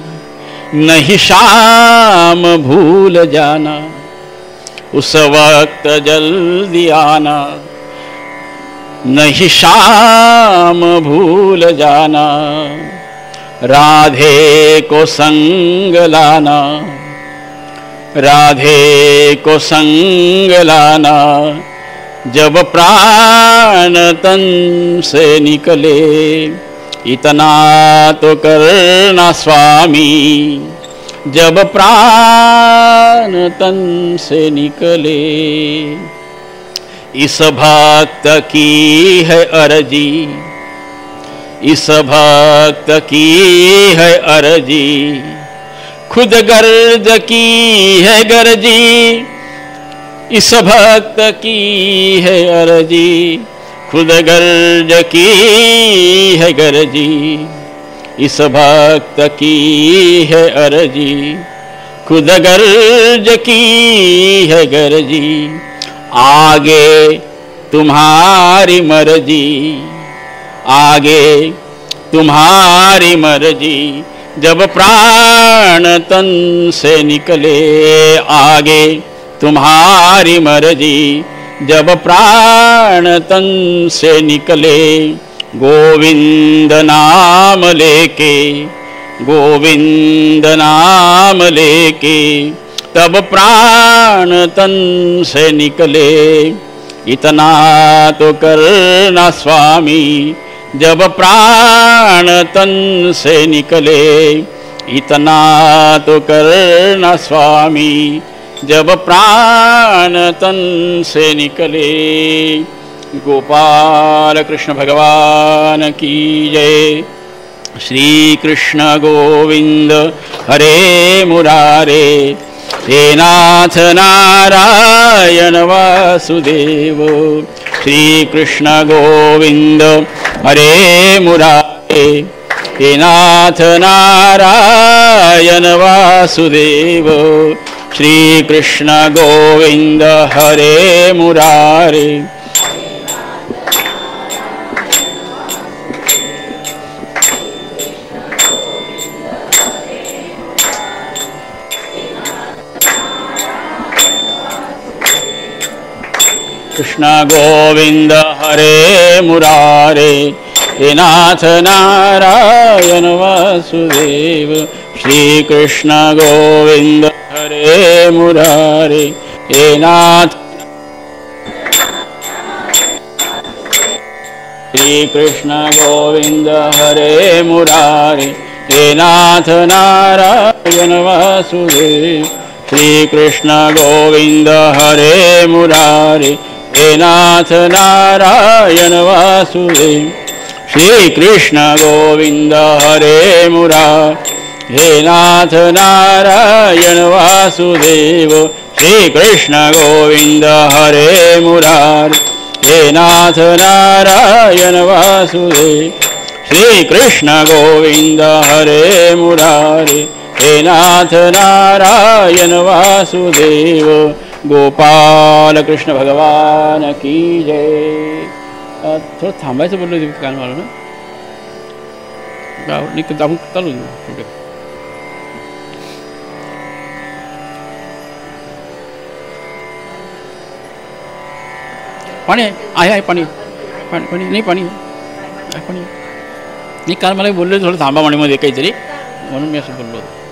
नहीं शाम भूल जाना, उस वक्त जल्दी आना। नहीं शाम भूल जाना। राधे को संग लाना, राधे को संग लाना। जब प्राण तन से निकले। इतना तो करना स्वामी, जब प्राण तन से निकले। इस भक्त की है अर्जी, इस भक्त की है अर्जी। खुद गर्ज की है गर्जी, इस भक्त की है अर्जी। खुद गर्ज की है गर्जी, इस भक्त की है अर्जी। खुद गर्ज की है गर्जी। आगे तुम्हारी मर्जी, आगे तुम्हारी मर्जी। जब प्राण तन से निकले। आगे तुम्हारी मर्जी, जब प्राण तन से निकले। गोविंद नाम लेके, गोविंद नाम लेके। तब प्राण तन से निकले। इतना तो करना स्वामी, जब प्राण तन से निकले। इतना तो करना स्वामी, जब प्राण तन से निकले। गोपाल कृष्ण भगवान की जय। श्री कृष्ण गोविंद हरे मुरारे। हे नाथ नारायण वासुदेव। श्री कृष्ण गोविंद हरे मुरारे। हे नाथ नारायण वासुदेव। श्री कृष्ण गोविंद हरे मुरारे। कृष्ण गोविंद हरे मुरारे। हे नाथ नारायण वासुदेव। श्री कृष्ण गोविंद हरे मुरारे। हे नाथ श्री कृष्ण गोविंद हरे मुरारे। हे नाथ नारायण वासुदेव। श्री कृष्ण गोविंद हरे मुरारे। हे नाथ नारायण वासुदेव श्रीकृष्ण गोविंद हरे मुरारी हे नाथ नारायण वासुदेव श्रीकृष्ण गोविंद हरे मुरारी हे नाथ नारायण वासुदेव श्रीकृष्ण गोविंद हरे मुरारी हे नाथ नारायण वासुदेव गोपाल कृष्ण भगवान की जय. थोडं थांबायचं बोललो होतं काल मला ना आपण चालू पुढे. पाणी आहे पाणी पाणी पाणी नाही पाणी आहे पाणी नाही. काल मला बोललो थोडं थांबा म्हणे मध्ये काहीतरी म्हणून मी असं बोललो होतो.